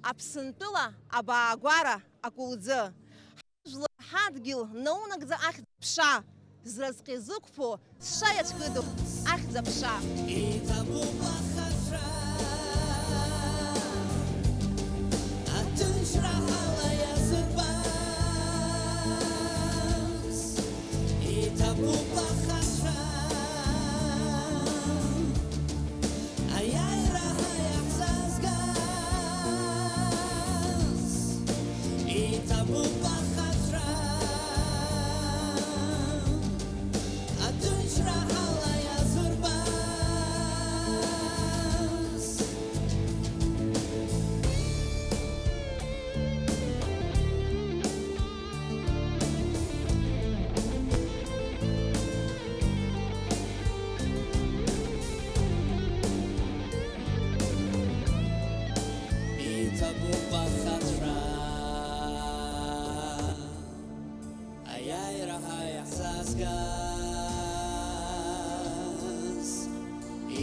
Аԥсынтәыла абаагәара акәылӡы. Ҳажәлар ҳадгьыл наунагӡа ахьӡ ԥша. Зразҟ изықәԥо сша иацәкыдоу ахьӡ аԥша. Иҭабуп ахаҭра, аҭынчра ҳала иазырбаз. Иҭабуп ахаҭра, аиааира иаҳзазгаз. Иҭабуп ахаҭра, аҭынчра ҳала иазырбаз. Иҭабуп ахаҭра, аиааира иаҳзазгаз.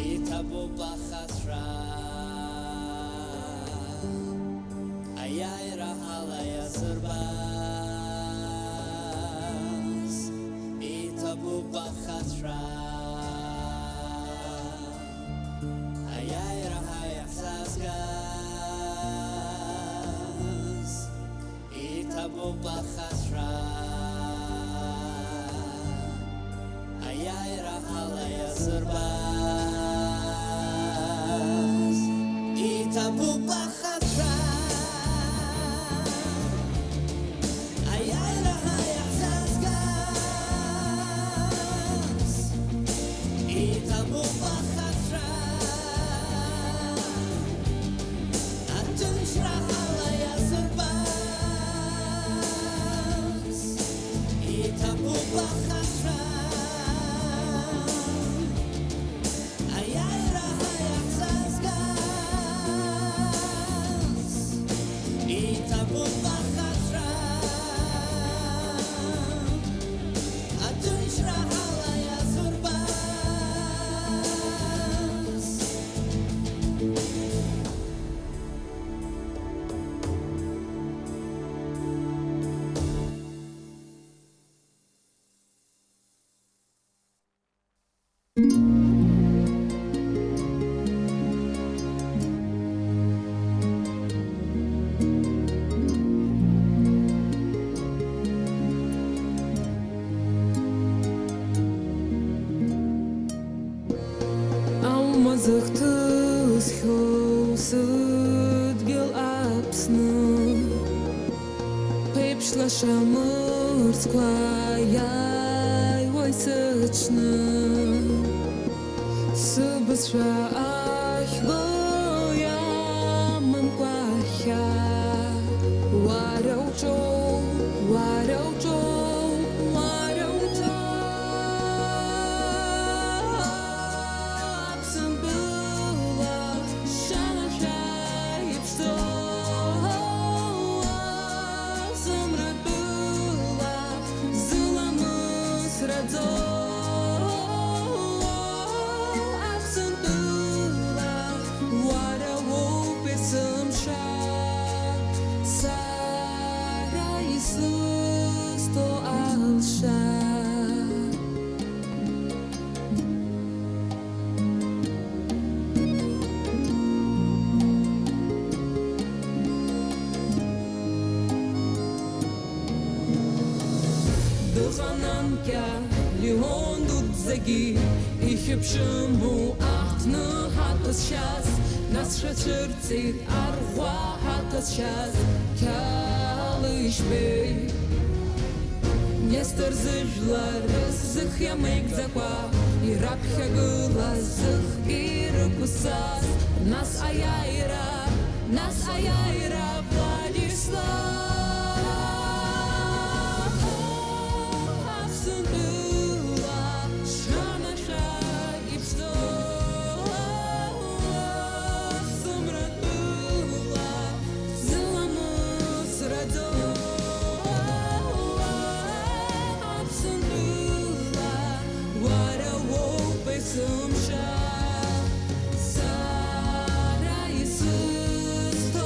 Иҭабуп ахаҭра, аиааира ҳала иазырбаз. Иҭабуп ахаҭра, аиааира иаҳзазгаз. Иҭабуп ахаҭра, аиааира ҳала иазырбаз. Иҭабуп ахаҭра, аиааира иаҳзазгаз. Иҭабуп ахаҭра, аҭынчра ҳала иазырбаз. Иҭабуп ахаҭра, аиааира иаҳзазгаз. Иҭабуп ахаҭра, аҭынчра ҳала иазырбаз. Алмазықты схеусыдгел апсны Пепшлашамыр скваяй ойсычны Сыбызша ахгоя мымквахя Варяучоу, варяучоу, варяучоу Апсын была шалашайыпсто Сымрат была зыламыс радзо Апсын была варяу песымша Сарайсыз то алша Дыхананкя лион дудзаги Ихипшимбу ахтны хатыс шас Нас шачырцит арва хатыс шас Кялышбей Нестор зыжларыз зых ямейк заква И рапхягыла зых ирыкусас Нас аяйра Владислав Апсын была шанаша ипсто Сымрат была зыламыс радзо Апсын была варяу песымша Сарайсыз то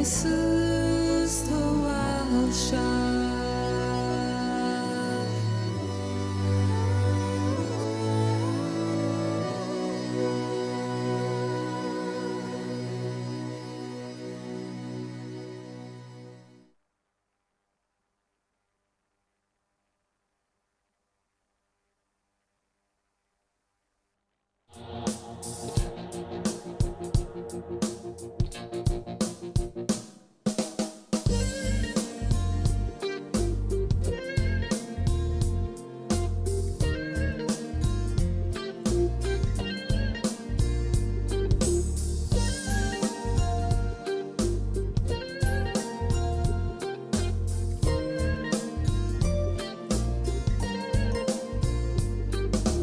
Sız tovalşar.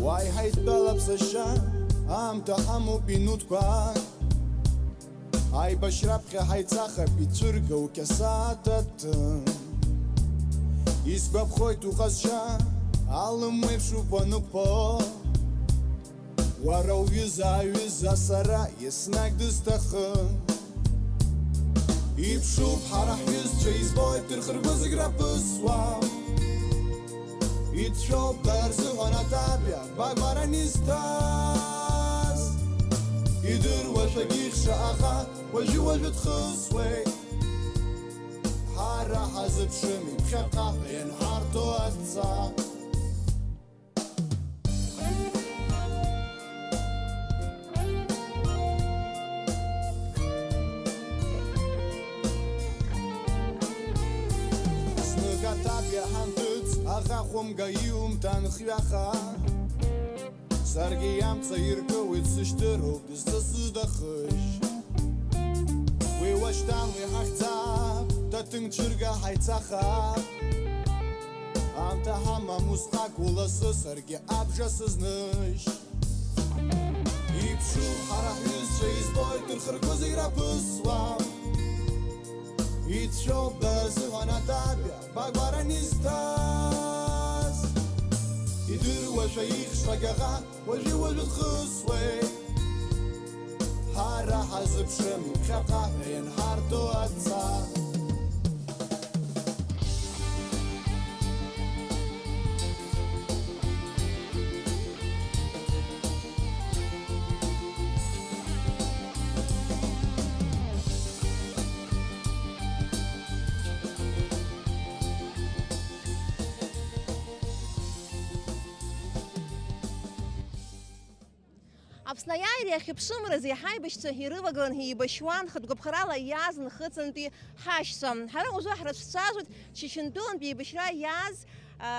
Why hate Phillips a shot? I'm the Hamu Binutqua. I Bashrapke Haitzacha Piturga Ukasatat. Is Babhoy to Hasha, Alam Webshupanupo. Waro Yuza Sara, Yesnag Dustacha. Ipshub Harahis Chase Boy Turkhurbuzigrapuswa. It's your person on a tabia, Barbaranistas. Idur was a Gisha, was you was with Husway. Hara has a trimming, Shaka, and Hartoatza. Snugatabia Hantuts, Achachum Gayum Tanchiacha. Sargiam Tsayirko with Sisterov, this is the Hush. We watched down, we hacked up, Tatung Churga Haitzacha. Antahama Mustakula Sargi Abjas Nush. Ipshu Harahis Chase Boy Turkhurguzirapuswa. It's your person on a tabia, Barbaranistas. Idur was a Shagaha, was you was with Husway. Hara has a Shem, Kaka, and Hartoatza. Аԥснаиааира иахьыԥшымраз иаҳа ибашьцәа ирывагылан еибашьуан хатәгәаԥхарала иааз нхыҵынтәи ҳашьцәа. Ҳара уажәы ҳрацәцәажәоит Чечентәылантәи еибашьра иааз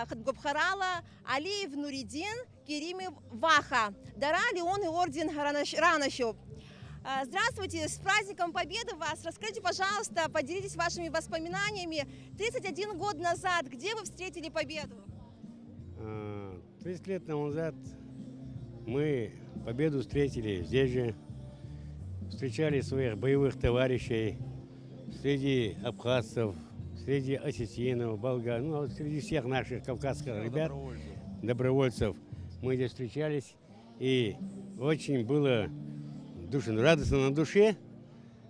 хатәгәаԥхарала Алиев Нуридин, Керимов Ваха. Дара Леон и орден ранощуп. Здравствуйте, с праздником Победы вас! Расскажите, пожалуйста, поделитесь вашими воспоминаниями. 31 год назад, где вы встретили победу? 30 лет назад мы победу встретили здесь же, встречали своих боевых товарищей среди абхазцев, среди осетинов, болгар, ну, среди всех наших кавказских ребят, добровольцев. Мы здесь встречались, и очень было радостно на душе.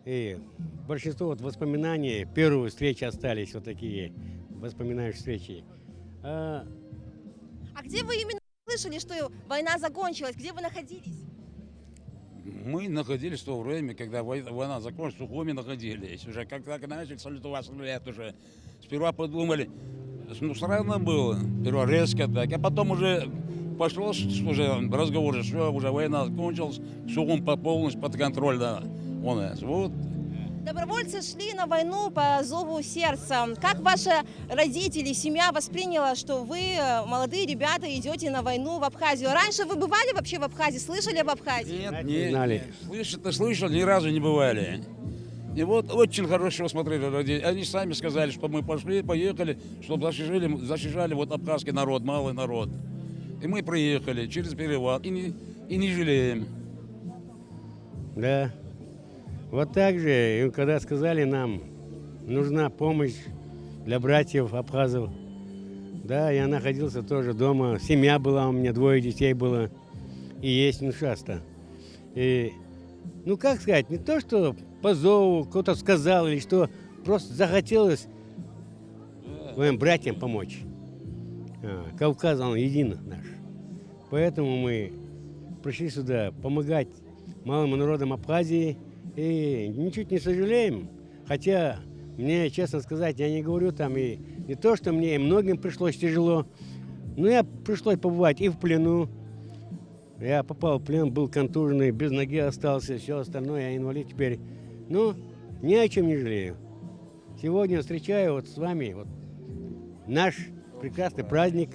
И большинство вот воспоминаний, первые встречи остались, вот такие воспоминания встречи. А где вы именно слышали, что война закончилась? Где вы находились? Мы находились в то время, когда война закончилась, в Сухуми находились. Уже как начали салютовать лет уже. Сперва подумали, ну странно было, сперва резко так, а потом уже пошло уже разговор, все, уже война закончилась, Сухум полностью под контроль, да, у нас. Вот. Добровольцы шли на войну по зову сердца. Как ваши родители, семья восприняла, что вы, молодые ребята, идете на войну в Абхазию? Раньше вы бывали вообще в Абхазии? Слышали об Абхазии? Нет, не знали. Слышал, ни разу не бывали. И вот очень хорошо смотрели родители. Они сами сказали, что мы пошли, поехали, чтобы защищали вот абхазский народ, малый народ. И мы приехали через перевал и не жалеем. Да. Вот так же, когда сказали нам, нужна помощь для братьев абхазов, да, я находился тоже дома, семья была у меня, 2 детей было, и есть часто. И ну как сказать, не то, что по зову кто-то сказал или что, просто захотелось своим братьям помочь. Кавказ, он един наш. Поэтому мы пришли сюда помогать малым народам Абхазии и ничуть не сожалеем. Хотя, мне, честно сказать, я не говорю там и не то, что мне и многим пришлось тяжело, но я пришлось побывать и в плену. Я попал в плен, был контуженный, без ноги остался, все остальное, я инвалид теперь. Но ни о чем не жалею. Сегодня встречаю вот с вами вот наш прекрасный праздник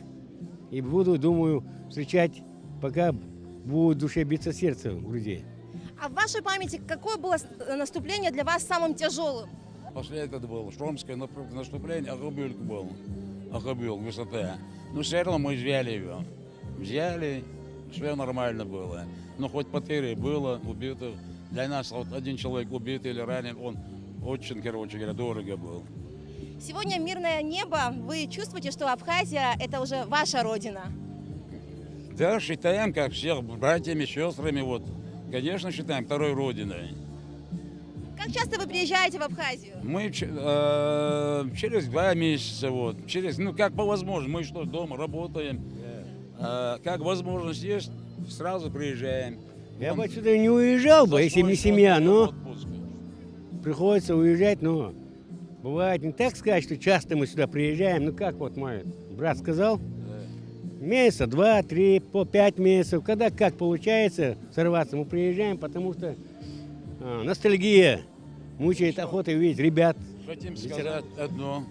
и буду, думаю, встречать, пока будет в душе биться сердце у людей. А в вашей памяти какое было наступление для вас самым тяжелым? После этого было Шромское наступление, Ахабюльк был. Ахабюльк, высота. Но все равно мы взяли его. Взяли, все нормально было. Но хоть потери было, убитых. Для нас вот один человек убитый или ранен, он очень, короче говоря, дорого был. Сегодня мирное небо. Вы чувствуете, что Абхазия – это уже ваша родина? Да, считаем, как всех братьями, сестрами, вот. Конечно, считаем второй родиной. Как часто вы приезжаете в Абхазию? Мы через 2 месяца, вот, ну, как по возможности, мы что, дома работаем, как возможность есть, сразу приезжаем. Я бы отсюда не уезжал бы, если бы не семья, но приходится уезжать, но бывает не так сказать, что часто мы сюда приезжаем, ну как вот мой брат сказал, месяца 2, 3, по 5 месяцев, когда как получается сорваться, мы приезжаем, потому что ностальгия мучает охотой увидеть ребят. Хотим сказать одно,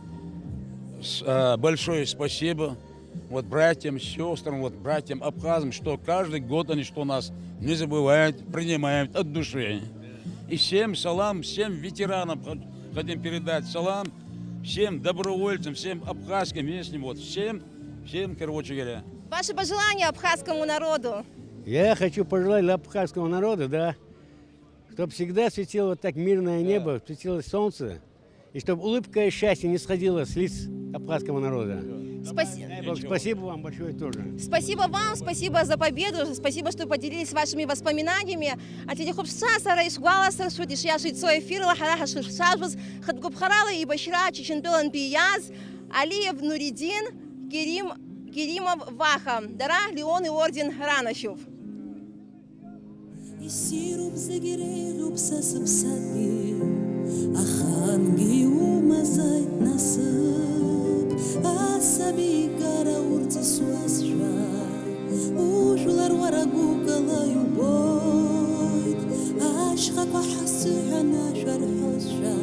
большое спасибо вот братьям, сестрам, вот братьям абхазам, что каждый год они что нас не забывают, принимают от души. И всем салам, всем ветеранам хотим передать салам, всем добровольцам, всем абхазским местным, вот всем, короче говоря. Ваши пожелания абхазскому народу? Я хочу пожелать для абхазского народа, да, чтобы всегда светило вот так мирное небо, светило солнце, и чтобы улыбка и счастье не сходило с лиц абхазского народа. Спасибо вам большое тоже. Спасибо вам, спасибо за победу, спасибо, что поделились вашими воспоминаниями. Атиди хубсаса райс гуаласа шудиш я шицо эфирла хараха шушажбыз хадгубхарала и башира чечендолан пияз Алиев Нуридин Керимов Ваха Дара Леон и орден Ранашев. Isiru bzegirelu bsasbsadi Akhangi umazait nasib Asabi gara urti suasra Ujular waragu kalayu boyd Ashqaq wa hasihan ashar hosha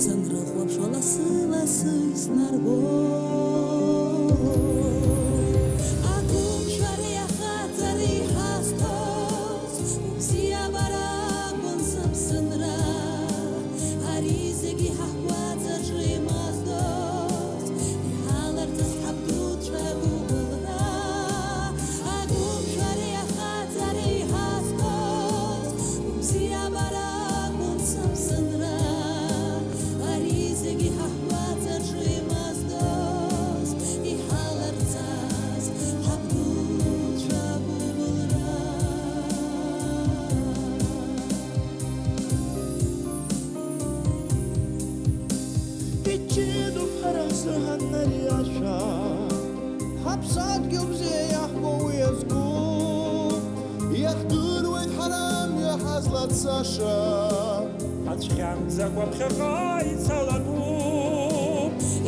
Sangraq wa bshalası lası isnar boyd Akum shari akhatari hastos Sia barabon samsandra Arizegi hahwata jrimazdos Halar tashabdu trabu bulra Agum shari akhatari hastos Sia barabon samsandra Arizegi hahwata jrimazdos Halar tashabdu trabu bulra Geçidu parası hanları yaşa Hapsat göbze yahbu yazgu Yahdur ve haram ya hazlat saşa Patrzam za głębszego i całego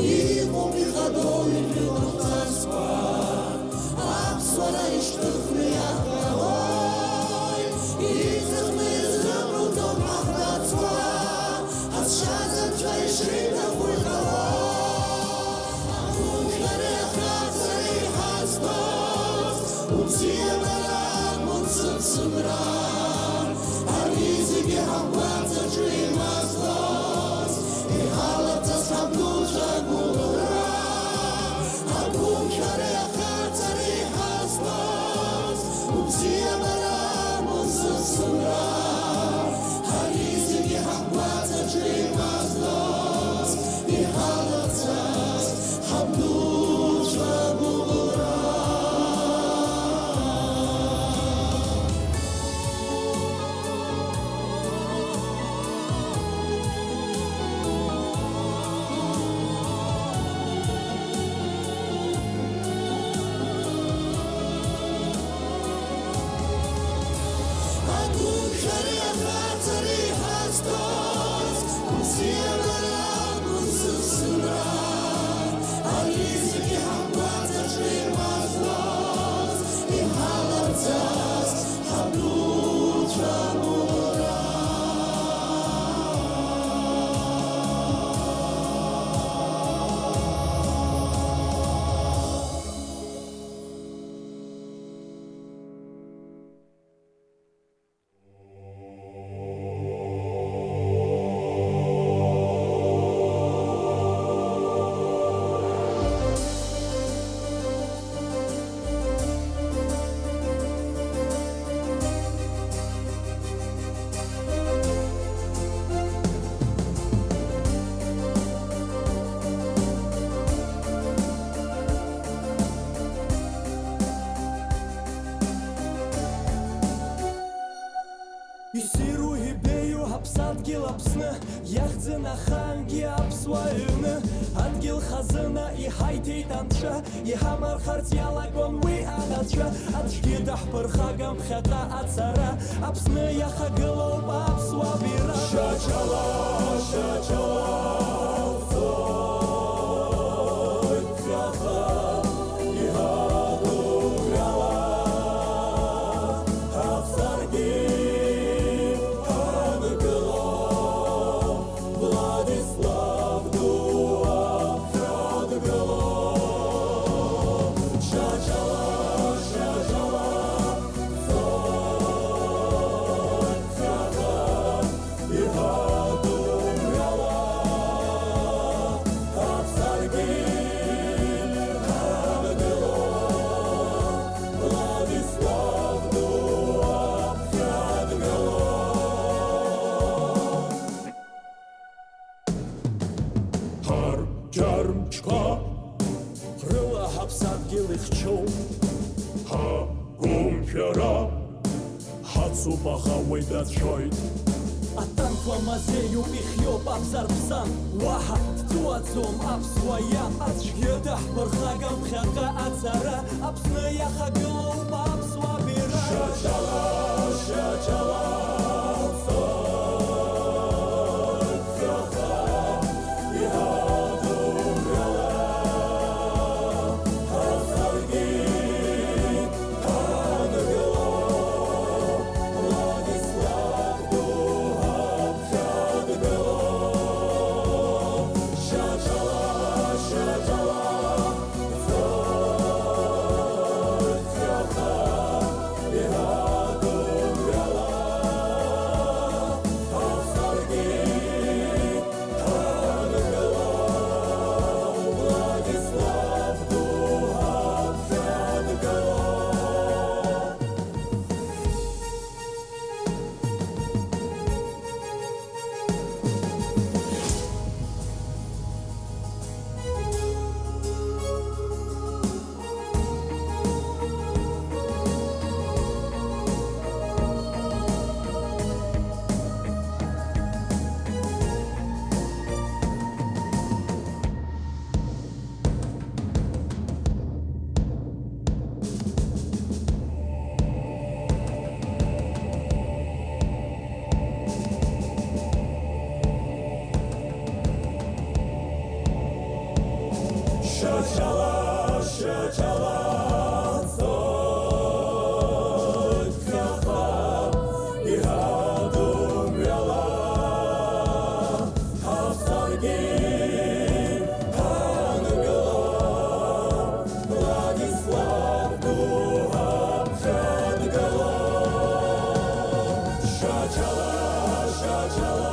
İğo bir kadol yıkıdak taspa Apsara iştıklı yakaloy İzıklı zıbrıl dom ahdatwa Asşazım çay şrida vurgaloy Akum kare khatari hasbaz Umsiye merak mutsum sımrar Arizigi hapata jrimazdos İhalat tashabdu tragulra Akum kare khatari hasbaz Umsiye merak mutsum sımrar Arizigi hapata jrimazdos İhalat tashabdu tragulra Исиру ибею аԥсадгьыл Аԥсны иахьӡын ахаангьы аԥсуа ҩны адгьыл хазына иҳаиҭеит анцәа иҳамархарц иалагон уи анацәа аӡәгьы даҳԥырхагам ԥхьаҟа ацара Аԥсны иахагылоуп аԥсуа бира Шачала, шачала цоит ԥхьаҟа иҳадуграла аԥсаргьы Ҷармчка Рыла ҳаԥсадгьыл ихьчоуп ҳагәымшәара ҳацуп аха уи дацәшәоит Атанкла мазеиуп ихиоуп абзарԥсан уаҳа дҵуаӡом аԥсуа иан аӡәгьы даҳԥырхагам ԥхьаҟа ацара Аԥсны иахагылоуп аԥсуа бира Шачала, шачала Шачала, шачала цоит ԥхьаҟа иҳадумҩала ҳаԥсаргьы ҳангылоуп Владислав дуha ԥхьадгылоуп Шачала, шачала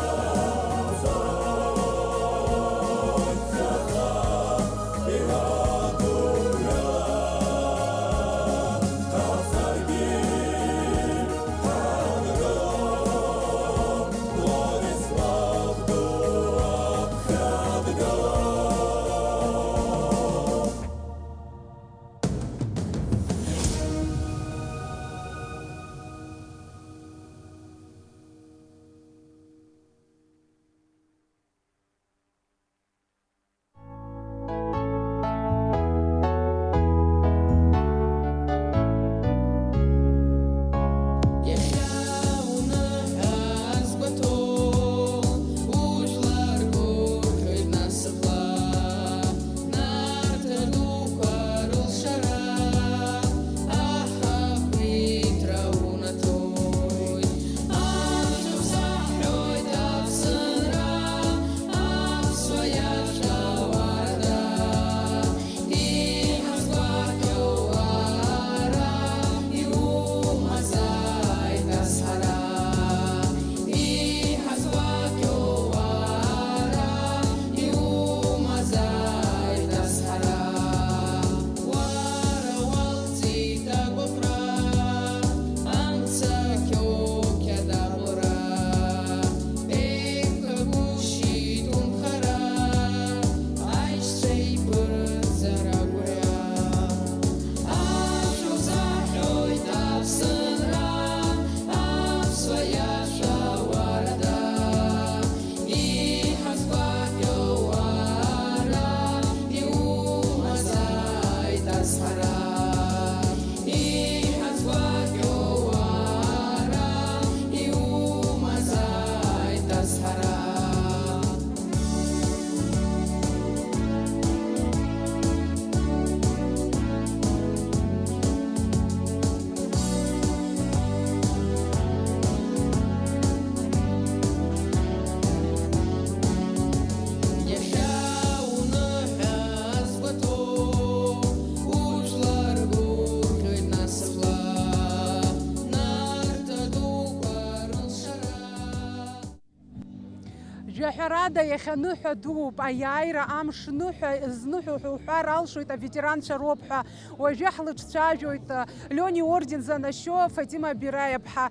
Џьаҳәарада иахьаныҳәа дууп, аиааира амш ныҳәа зныҳәо уҳәар алшоит аветеранцәа роуп ҳәа уажәы ҳлыҿцәажәоит Леони орден занашьо Фатима Бираиаԥҳа.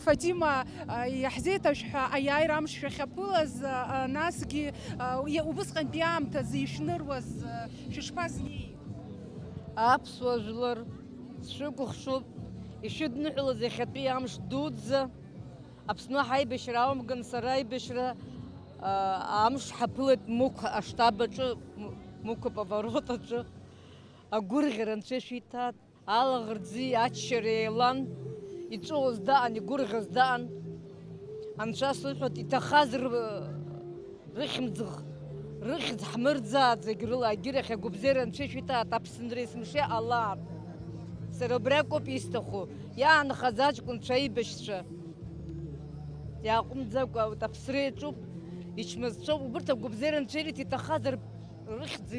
Фатима, иаҳзеиҭашәҳәа аиааира амш шәахьаԥылаз, насгьы убысҟантәи аамҭазы ишныруаз шәышԥазнеи? Аԥсуа жәлар сшәыкәыхшоуп, ишыдныҳәалаз иахьатәи амш дуӡӡа. Аԥсны ҳаибашьра аумган, сара аибашьра амш ҳаԥылеит Мықә аштаб аҿы, Мықә аповорот аҿы. Агәырӷьара Анцәа ишәиҭаат, алаӷырӡи аччареи еилан, иҵәуаз даан, игәырӷьаз даан. Анцәа сыҳәоит, иҭахаз рыхьӡ ҳмырӡааӡагь рыла агьырахь агәыбзиара Анцәа ишәиҭаат, Аԥсынра есымша алаап. Сара убри акоуп исҭаху, иаанхаз аҷкәынцәа аибашьцәа. Иааҟәымҵӡакәа аԥсра иаҿуп, ичмазцәоуп, убырҭ агәыбзиара Анцәа ирыҭ иҭахаз рыхьӡи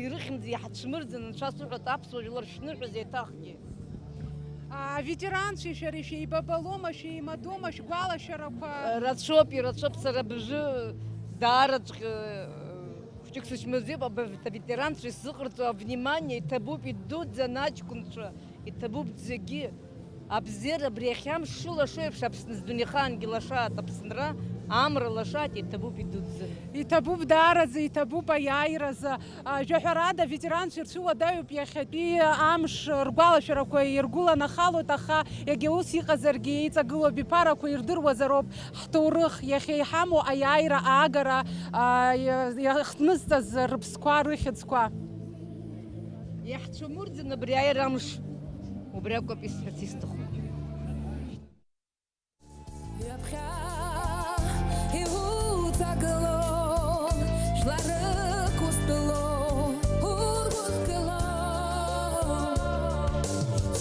иаҳцәмырӡын, Анцәа сыҳәоит, аԥсуа жәлар шәныҳәоз еиҭахгьы. Аветеранцәа шәара шәеибабалома, шәеимадома, шәгәалашәарақәа? Рацәоуп, ирацәоуп, сара абжьы даараҵәҟьа хәҷык сычмазаҩуп, аветеранцәа исзыҟарҵо авнимание иҭабуп, идуӡӡан аҷкәынцәа, иҭабуп зегьы. Абзиара абри иахьамш шылашо еиԥш Аԥсны здунеихаангьы лашаат, Аԥсынра амра лашаат, иҭабуп идуӡӡа. Иҭабуп даараӡа, иҭабуп аиааиразы. Џьаҳәарада аветеранцәа ирцәуадаҩуп иахьатәи амш ргәалашәарақәа иргәыланахалоит, аха егьа ус иҟазаргьы иҵагылоу абиԥарақәа ирдыруазароуп ҳҭоурых, иахьа иҳамоу аиааира аагара, иахҭнызҵаз рыԥсқәа, рыхьыӡқәа. Иаҳцәымырӡын абри аиара амш, убри акоуп исҳәарц исҭаху. Ҩаԥхьа иуҵагыло, жәларык устәыло, ургәыдкыло.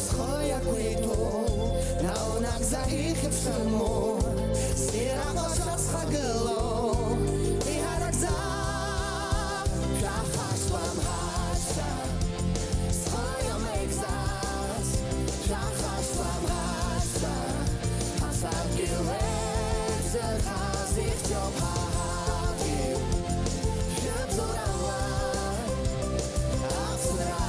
Схы иақәиҭу, наунагӡа ихьыԥшымо, ссирах лаша схагыло, иҳаракӡа шәахашҭуам ҳашьҭа. Схы иамеигӡаз, шәахашҭуам ҳашьҭа. Ҳасабгьы зырхаз ихьчоуп ҳаҳагьы. Шәыбзурала, Аԥсынра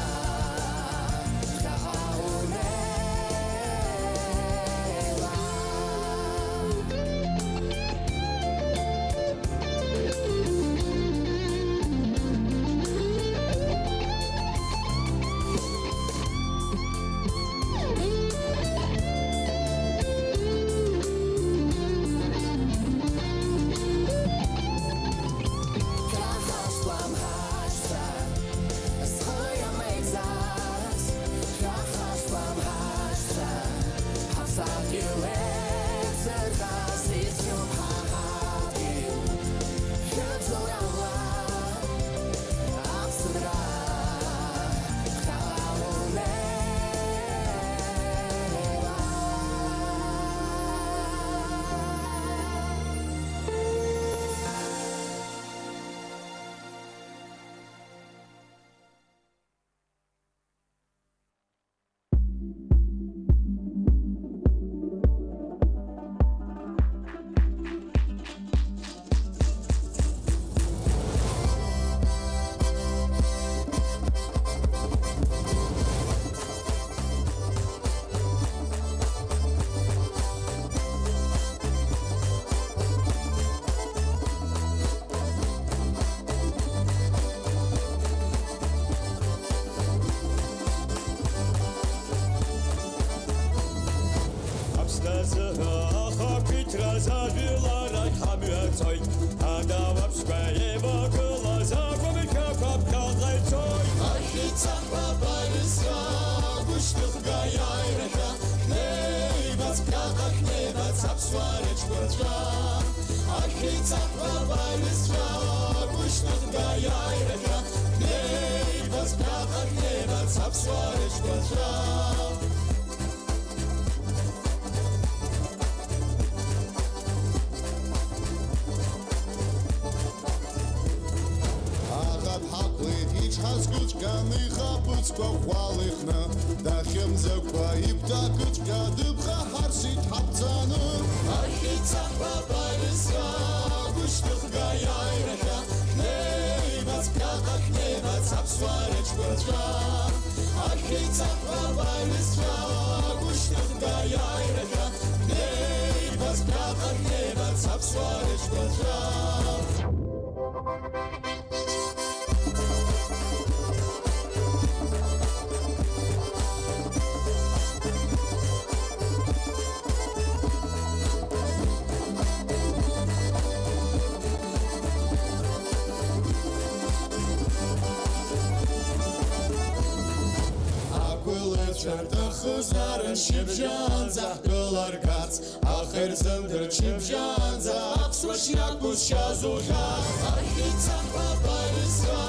дахьымӡақәа ибҭакыҵәҟьа дыԥхаҳарсит ҳабҵаны. Ахьицақәа барысра гәышьҭыхга Խզարը շիբժանձա կլարգած Ախեր զնդր չիբժանձա Ակսուշյակուս շազուղա Ախիցա պապարիսվա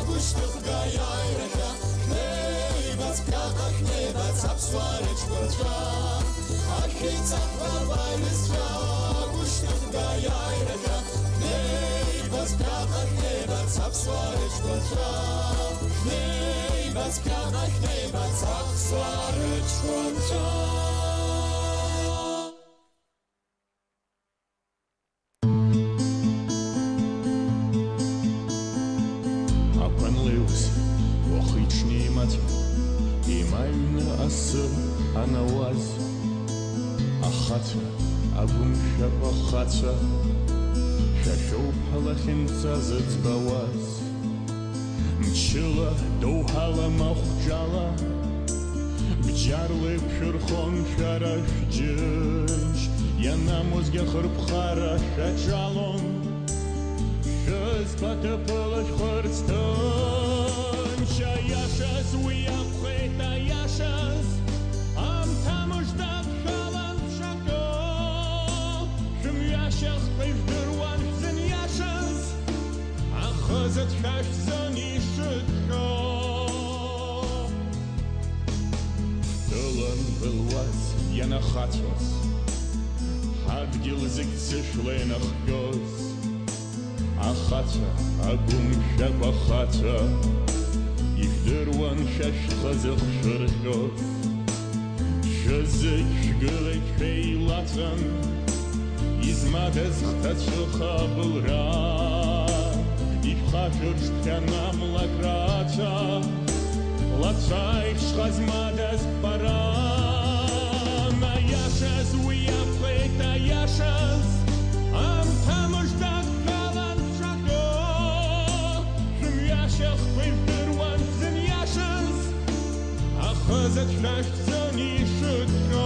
Գուշտուղ գայայրակա Նեյված կատակ նեյված Ապսվարեչ կոչվա Ախիցա պապարիսվա Գուշտուղ գայայրակա Նեյված կատակ նեյված Ապսվարեչ կոչվա Նեյված կատակ նեյված Ապսվարեչ կոչվա הנואז, החצה, הגומשה בחצה, ששוב הלחינצה זצבואז, מчила דוהלה מחג'לה, בג'רלי פשרחון שרש ג'ש, ינמוז גחר בחרה שג'לון, שזפתה פלש חרצתן, שישס ויפחית הישס, Ахазат шаш занишетка Тылын былваз яна хатвас Хадгил зикцы шлейнах гёз Ахата агум шапахата Ихдырван шаш хазых шыргёз Шызык шгылык фейлатан Измадез хтачуха былра Хашуш тянам лакрата Лацайш хазмадас пара На яшас уяпхейта яшас Ам тамуштак калан шако Шым яшах пейфдырван зин яшас Ахазат шаш занишетко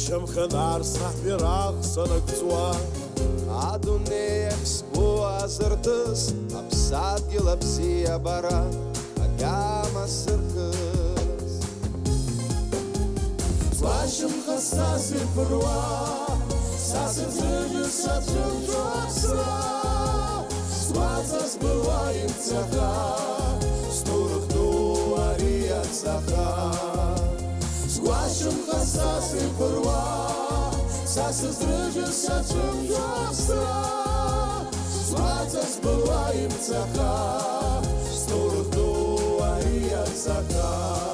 Шымхынар сахбирақ сынықцуа Адунех сбуа зыртыс Апсадгил апсия бара Агама сыркыз Злашым хастасы пырва Сасы зыгы сачым туапса Сваца сбываем цаха Стурых дуари от цаха Злашым хастасы пырва Сасы зыгы сачым туапса Сваца сбываем цаха Стурых дуари от цаха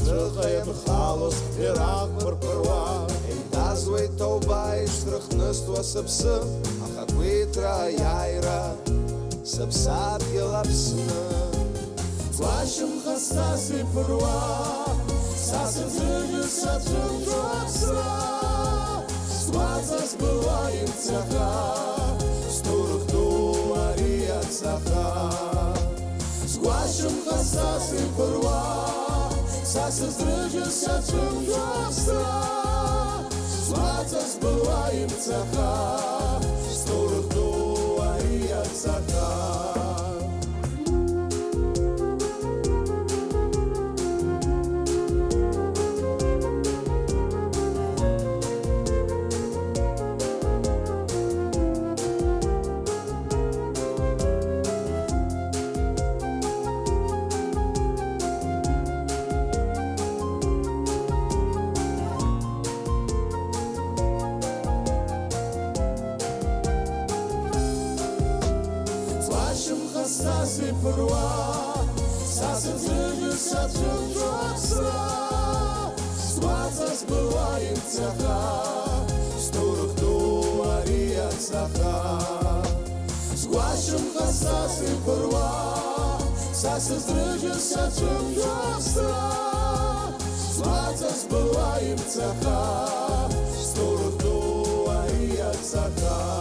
Зрыхаем халус вверах пырпырва Эйдазвай тауба иштрыхныстуа сыпсы Ахаквитра яйра Сыпсат елапсны Злашым хастасы пырва Сасы зыгы сачым туапса Сваца сбываем цаха Стурых дуари от цаха Злашым хастасы пырва Сасы зрыжы сачым туапса Сваца сбываем цаха Стурых дуари от цаха Сасы пырва Сасы зыгы сачым туапса Сваца сбываем цаха Стурых дуари от цаха Злашым хастасы пырва Сасы зыгы сачым туапса Сваца сбываем цаха Стурых дуари от цаха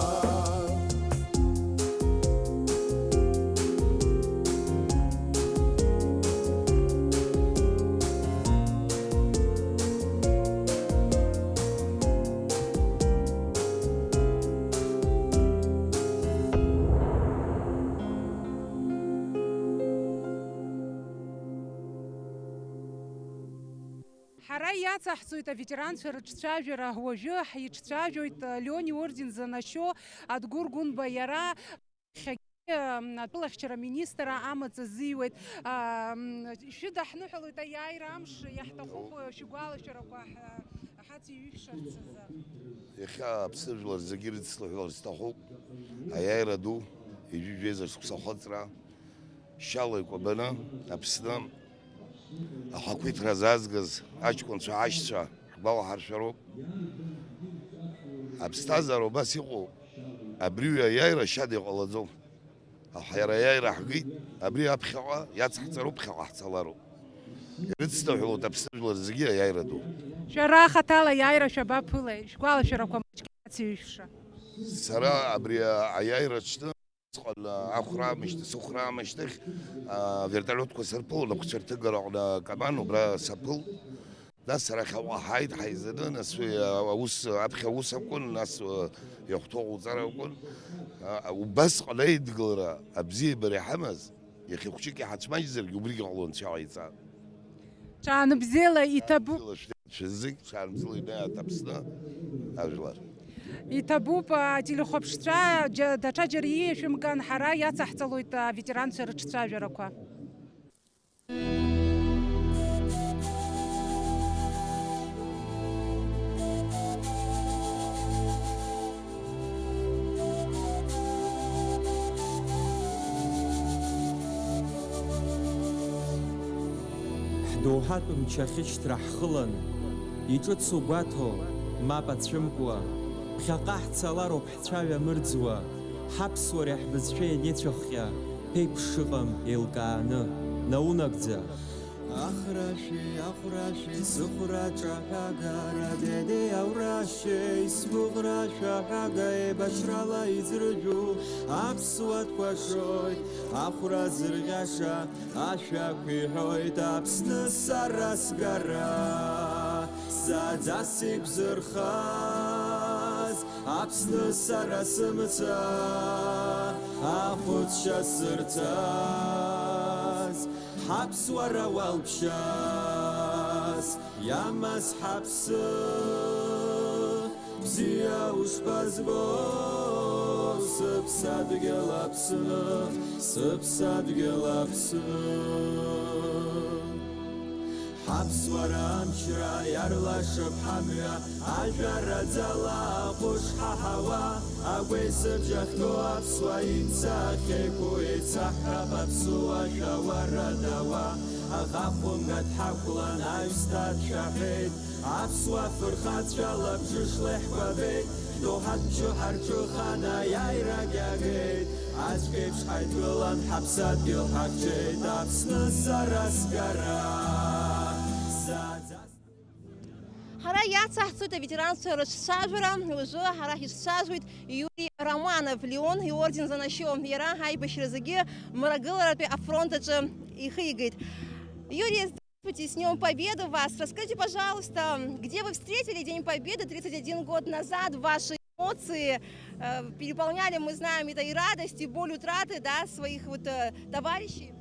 Ҳара иаҵаҳҵоит аветеранцәа рыҿцәажәара уажәы ҳиҿцәажәоит Леони орден занашьо Адгәыр Гәынба иара атәылахьчара аминистр амаҵ азиуеит шәыдаҳныҳәалоит аиааира амш иаҳҭахуп шәгәалашәарақәа ҳациҩышарц азы Иахьа аԥсыжәлар зегьы ирыцлаҳәалар сҭахуп аиааира ду ижәижәеизар сықәсахәыцра шьала икәабаны Аԥсны ахақәиҭра зазгаз аҷкәынцәа ашьцәа ҳгәалаҳаршәароуп аԥсҭазаара убас иҟоуп абри аиааира шьада иҟалаӡом ҳара аиааира ҳгеит абри аԥхьаҟа иацҳҵароуп ԥхьаҟа ҳцалароуп ирыцлаҳәалоит аԥсыжәлар зегьы аиааира ду шәара хаҭала аиааира шәабаԥылеи шәгәалашәарақәа маҷк ациҩышша сара абри аиааира аҽны сыхәра амышьҭахь вертолиотқәа сырԥылон ақәцәырҭыгара аҟны акаман убра саԥыл нас сара ахьаҟа ҳааит ҳаизаны нас аус аԥхьа аус акәын нас иахәҭоу ҟауҵара акәын убасҟан аидгылара абзиабара иҳамаз иахьа хәҷык иҳацәмаҷзаргьы убригьы ҟалон цәаҟаиҵа ҽаанбзиала иҭабуп шәзык ҽаанбзиала инеиааит Аԥсны ажәлар иҭабуп ателехәаԥшцәа даҽа џьара ииашәымган ҳара иаҵаҳҵалоит аветеранцәа рыҿцәажәарақәа ҳдоуҳатә мчахьышьҭра ҳхылан иҿыцу гәаҭо мап ацәымкуа ԥхьаҟа ҳцалароуп ҳцәаҩамырӡуа ҳаԥсуареи ҳбызшәа ианеицәахҟьа ԥеиԥш шыҟам еилкааны наунагӡа Ахраши, сухра чахагара, деде аураши, смугра шахага, башрала изржу, апсуат квашой, ахра зыргаша, аша квихой, апсны сарасгара, задасик зырхаз, апсны сарасымца, ахутша сыртаз. حبس ورا والبشاس يا مس حبس بزيا وشبازبو سبساد قلبس سبساد قلبس حبس ورا مشرا يرلا شبحميا عجرة زلا قشحة هوا أقوي سبجخنو أبسوا ينساخي كوي تسحرب أبسوا شوارا دوا أغافهم قد حقلا نايستاد شاخيد أبسوا فرخات شالب جشلح وبيت دوحات جوحر جوخانا يايرا قاقيد عجيب شحيد ولان حبسات يلحق جيد أبسنا سرسكرا Хара яцахцует ветеранство Росшажера, уже хара хишшажует Юрий Романов, Леон и орден за нащо Яра Хайбаширзаги, Марагыларапи Афронтача и Хигает. Юрий, здравствуйте, с Днем Победы вас. Расскажите, пожалуйста, где вы встретили День Победы 31 год назад, ваши эмоции переполняли, мы знаем, это и радость, и боль утраты, да, своих вот товарищей?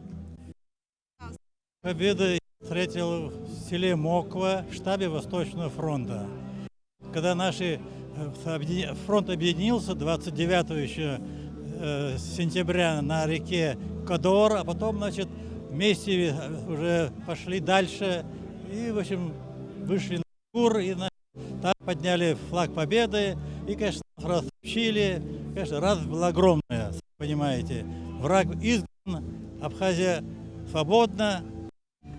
Победа встретил в селе Моква, в штабе Восточного фронта. Когда наш фронт объединился 29 еще сентября на реке Кадор, а потом, значит, вместе уже пошли дальше и, в общем, вышли на Кур и там подняли флаг победы и, конечно, сообщили, конечно, радость была огромная, понимаете. Враг изгнан, Абхазия свободна.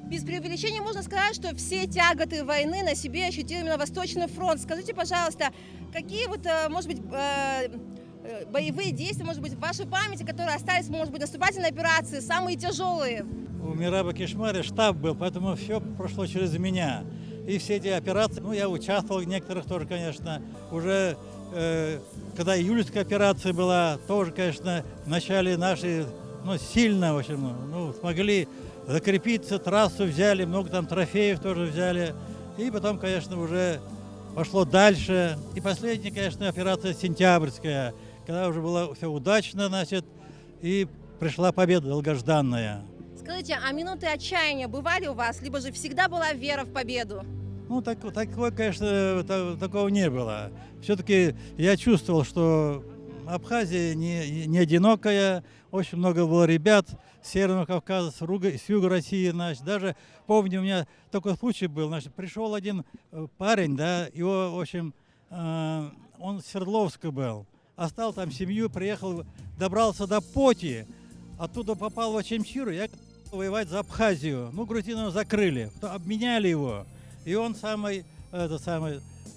Без преувеличения можно сказать, что все тяготы войны на себе ощутил именно Восточный фронт. Скажите, пожалуйста, какие вот, может быть, боевые действия, может быть, в вашей памяти, которые остались, может быть, наступательные операции, самые тяжелые? У Мираба Кишмари штаб был, поэтому все прошло через меня. И все эти операции, ну, я участвовал в некоторых тоже, конечно, уже, когда июльская операция была, тоже, конечно, в начале наши, ну, сильно, в общем, ну, смогли закрепиться, трассу взяли, много там трофеев тоже взяли. И потом, конечно, уже пошло дальше. И последняя, конечно, операция сентябрьская, когда уже было все удачно, значит, и пришла победа долгожданная. Скажите, а минуты отчаяния бывали у вас, либо же всегда была вера в победу? Ну, такого, конечно, такого не было. Все-таки я чувствовал, что Абхазия не одинокая, очень много было ребят с Северного Кавказа, с юга России, значит. Даже, помню, у меня такой случай был, значит, пришел один парень, да, его, в общем, он с Свердловска был, оставил там семью, приехал, добрался до Поти, оттуда попал в Очимчиру, я воевать за Абхазию. Ну, грузинов закрыли, обменяли его, и он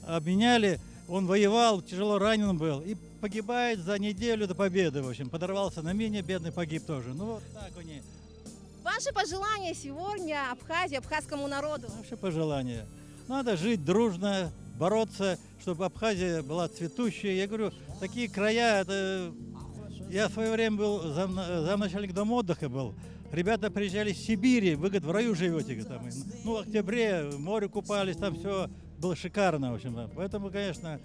обменяли, он воевал, тяжело ранен был, и погибает за неделю до победы, в общем, подорвался на мине, бедный погиб тоже. Ну, вот так они. Ваши пожелания сегодня Абхазии, абхазскому народу? Наши пожелания. Надо жить дружно, бороться, чтобы Абхазия была цветущей. Я говорю, такие края, это... Я в свое время был замначальник дома отдыха был. Ребята приезжали с Сибири, вы, говорит, в раю живете. Там. Ну, в октябре в море купались, там все было шикарно, в общем. Поэтому, конечно,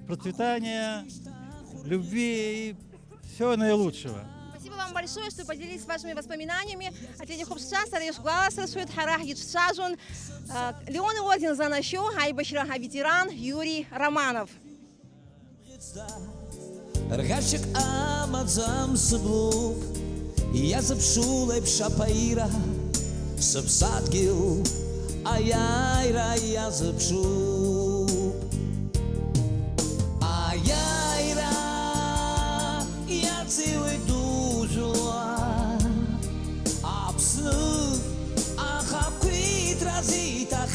процветания, любви и всего наилучшего. Спасибо вам большое, что поделились вашими воспоминаниями. Отец Хубша, Сареш Глас, Расует Харах Ячшажун, Леон и орден за нащо, Хайбашира ветеран Юрий Романов. Ргачик амадзам саблук, я запшу лепша паира, сабсадгил, аяйра я запшу. Аяйра, я цілий дужуа, абсну, ахап квит разита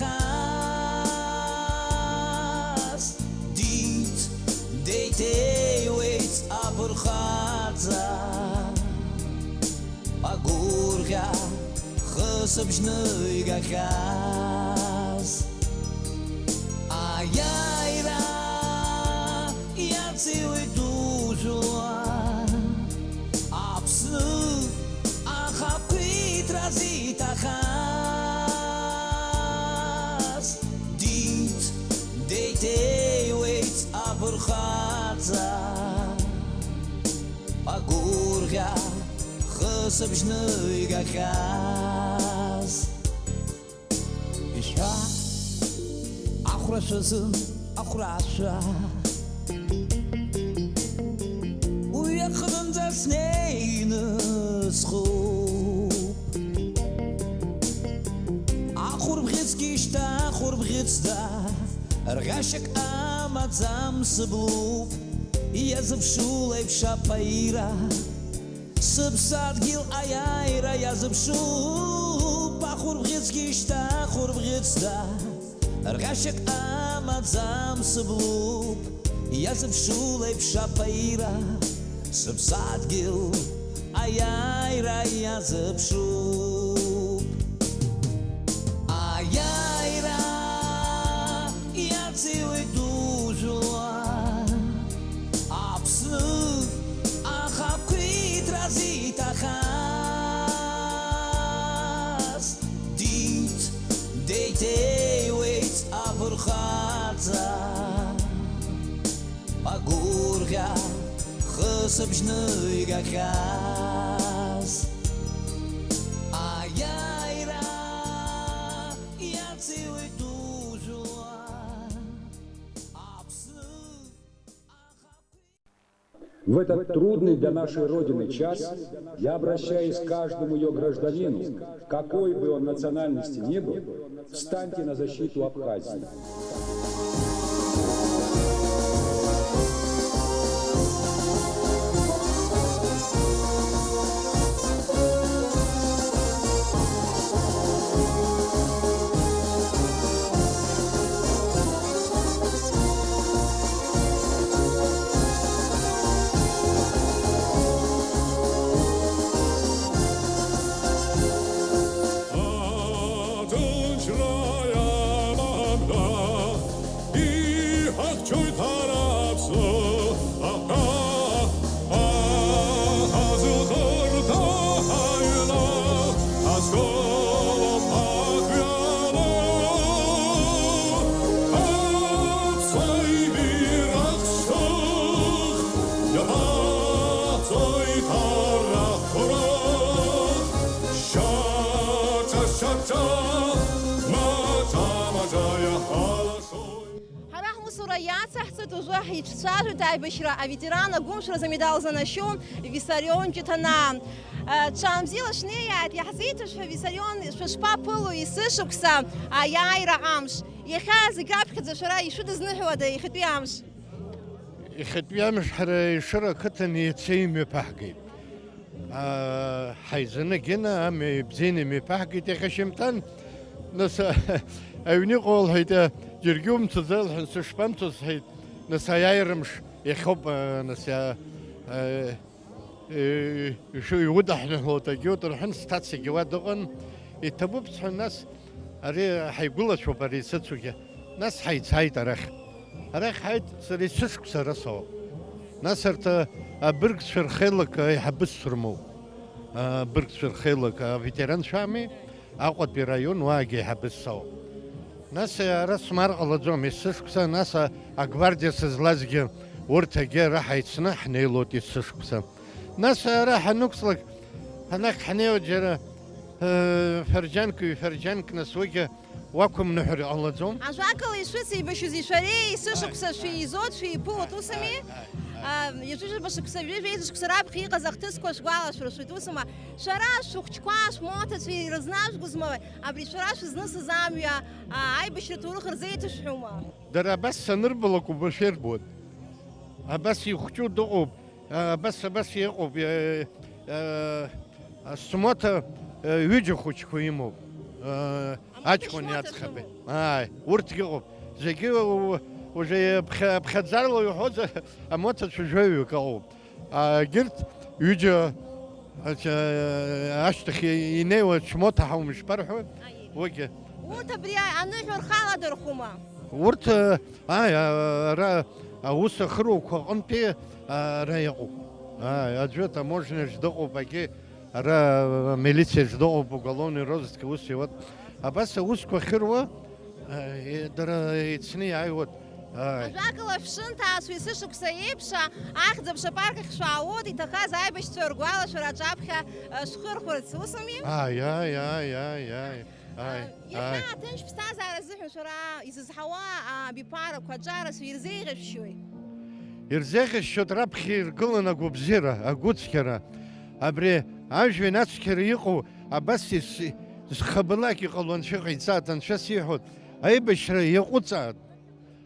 хас, дит, дейте уэйц апурхадза, пагурга, хысыбжны гахаз Аяйра яцилый дужуа Апсы ахап квит разитахаз Дит дейтей уэйц абырхадза Агурга хысыбжны гахаз Иша ахурашызын ахураша Уяқынында снейныз хуп Ахур бғицкишта ахур бғицда Ргашек амадзам сыблуп Язывшулай пшапаира Сыбсадгил аяйра язывшуп Ахур бғицкишта ахур бғицда Ргашек амадзам сыблуп Язывшулай пшапаира Сыбсадгил аяйра язывшуп Аяйра яцилый дужуа Апсы ахап квит разитахаз Дит дейтей уэйц абырхадза Агурга хысыбжны гахаз Аяйра яцилый дужуа Апсы В этот трудный для нашей Родины час я обращаюсь к каждому ее гражданину, какой бы он национальности ни был, встаньте на защиту Абхазии. Ичцажу тайбышра, а ветерана гумшра замедал за нащом виссарион читана. Чамзила шнея, я хазитыш виссарион шпа пылу и сышукса, а яйра амш. Еха зиграбка за шара и шуда знахвада и хитви амш. И хитви амш хара шара катани цейми пахги. Хайзана гена ами бзини ми пахги тихашимтан. Нас авни qol hayda jirgum tuzal hansu shpamtus hayda نسايرمش يخب نسا شو يوضح له تجود رحن ستاتسي جواد دغن يتبوبس الناس أري حيقول شو بري ستسوجي ناس حيتساي تاريخ حيت سري سشك سرسو ناس رت برغس في الخيلك يحبس سرمو برغس في الخيلك فيتران شامي أقعد برايون واجي يحبس سو ناس راس مرغ لجوم يسشكسا ناس أقواردي سزلازجي ورتاجي راح يتسنح نيلوت يسشكسا ناس راح نقصلك هناك حنيو جرا فرجانك نسويك واكم نحر الله جوم عجاكل يشوسي بشوزي شري يسشكسا شي زود شي بوتوسمي يجوز بشكسا بيجوز كسراب خي قزاختسكوش قواش رشوتوسما شراش شوخچكواش موتت في رزناش قزموي ابري شراش زنس زاميا اي بشرتورو خرزيت شحوما درا بس نربلك وبشير بود بس يخچو دغوب بس يقوب السموت يجو خوچكو يمو ачко не ацхабе уртгиго зеги уже бхадзарло його а моца чужою кау гирт юджа ашьҭахь инеиуа чмоҭа ҳаумышԥарҳәо уигьы урҭ абри аныҳәа рхаладырхәыма? урҭ ара аус ахыруқәа аҟынтәи ара иҟоуп. Аӡәы таможниаҿ дыҟоуп, агьи ара милициаҿ дыҟоуп, уголовни розыски ус иуат. Абас аусқәа ахьыруа дара ицны иааиуат. Ажәакала шәшынҭаацәа есышықәса еиԥш ахьӡ-аԥша апарк ахь шәаауоит, иҭахаз аибашьцәа ргәалашәара аҿаԥхьа шәхырхәарц, усами? Иахьа аҭынч ԥсҭазаара азыҳәан шәара изызҳауа абиԥарақәа аҿарацәа ирзеиӷьашәшьои? Ирзеиӷьашьшьоит раԥхьа иргылан агәабзиара, агәыцқьара. Абри ажәҩан ацқьара иҟоу абас зхабалак иҟало анцәа иҟаиҵааит, анцәа сиҳәоит, аибашьра иаҟәыҵааит.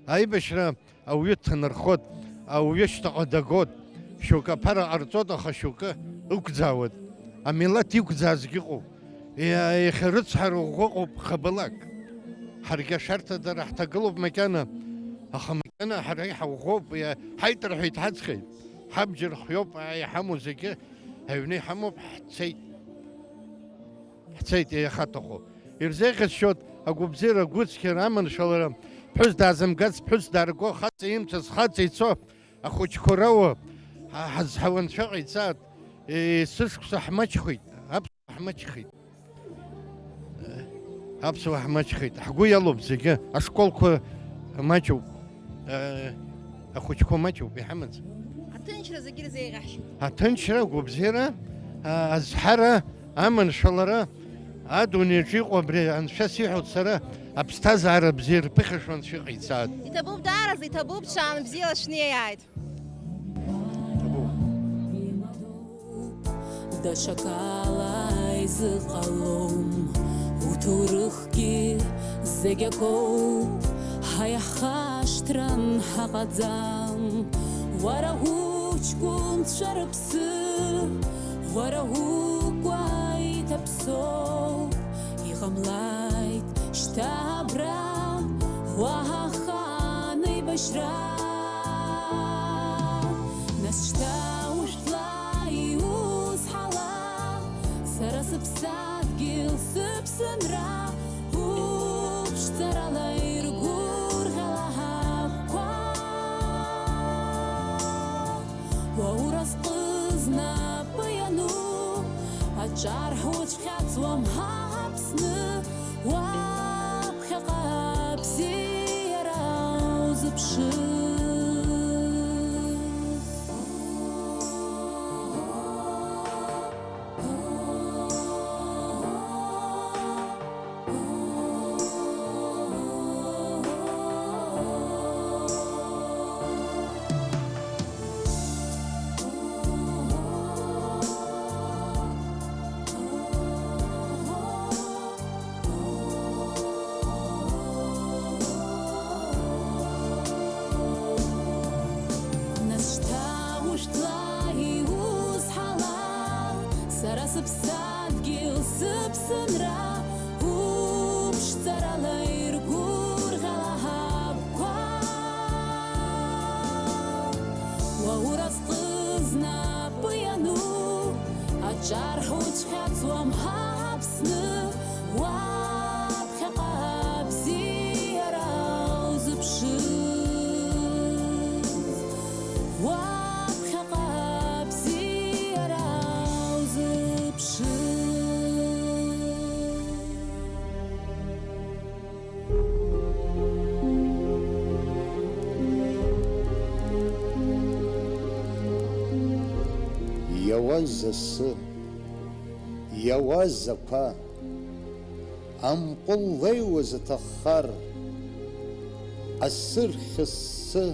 Аибашьра ауаҩы дҭанархоит, ауаҩы шьҭаҟа дагоит, шьоукы аԥара ҟарҵоит, аха шьоукы ықәӡаауеит. Амилаҭ иқәӡаазгьы ыҟоуп. Иахьа рыцҳара ӷәыҟоуп хабалак. Ҳаргьы ашарҭадара ҳҭагылоуп макьана, аха макьана ҳара иҳауӷәоуп, ҳаит рҳәеит ҳаӡхеит. Ҳабџьар хиоуп, иҳамоу зегьы аҩны иҳамоуп, ҳцеит иахаҭаху. Ирзеиӷьасшьоит агәабзиара, агәыцқьара, аманшәалара, ԥҳәыс даазымгац, ԥҳәыс даарго, хаҵа имцаз, хаҵа ицо, ахәыҷқәа рауа, ҳазҳауа анцәа ҟаиҵааит, сышықәса ҳмаҷхеит, аԥсуа ҳмаҷхеит. Аԥсуа ҳмаҷхеит. Ҳгәы иалоуп зегьы, ашколқәа маҷуп, ахәыҷқәа маҷуп, иҳамаӡ. Аҭынчра зегьы ирзеиӷьаҳшьоит. Аҭынчра, агәабзиара, азҳара, аманшәалара, адунеиаҿ иҟоу абри анцәа сиҳәоит сара, аԥсҭазаара бзиа рԥыхьашәа анцәа иҟаиҵааит. Иҭабуп даараӡа, иҭабуп ҽаан бзиала шәнеиааит. Даҽакала изыҟалом, уҭоурыхгьы зегь акоуп, ҳаиҳхашҭран ҳаҟаӡам. Уара уҷкәынцәа рыԥсы, уара угәаит аԥсоуп, иҟамлааит шьҭа абра уаҳахан еибашьра. Нас шьҭа ушәлаи узҳала, сара сыԥсадгьыл сыԥсынра, уԥшӡарала иргәырӷьала ҳабқәа. Уауразҟы знапы иану, аҿар ҳуцәхьаҵуам ҳаԥсны, уаԥхьаҟа бзиара узыԥшыз. Сыԥсадгьыл сыԥсынра, уԥшӡарала иргәырӷьала ҳабқәа. Уауразҟы знапы иану, аҿар ҳуцәхьаҵуам ҳаԥсны, уаԥхьаҟа бзиара узыԥшыз. Иауаз асы, иауаз ақәа, амҟәыл леиуаз аҭаххар, асы рхьыссы,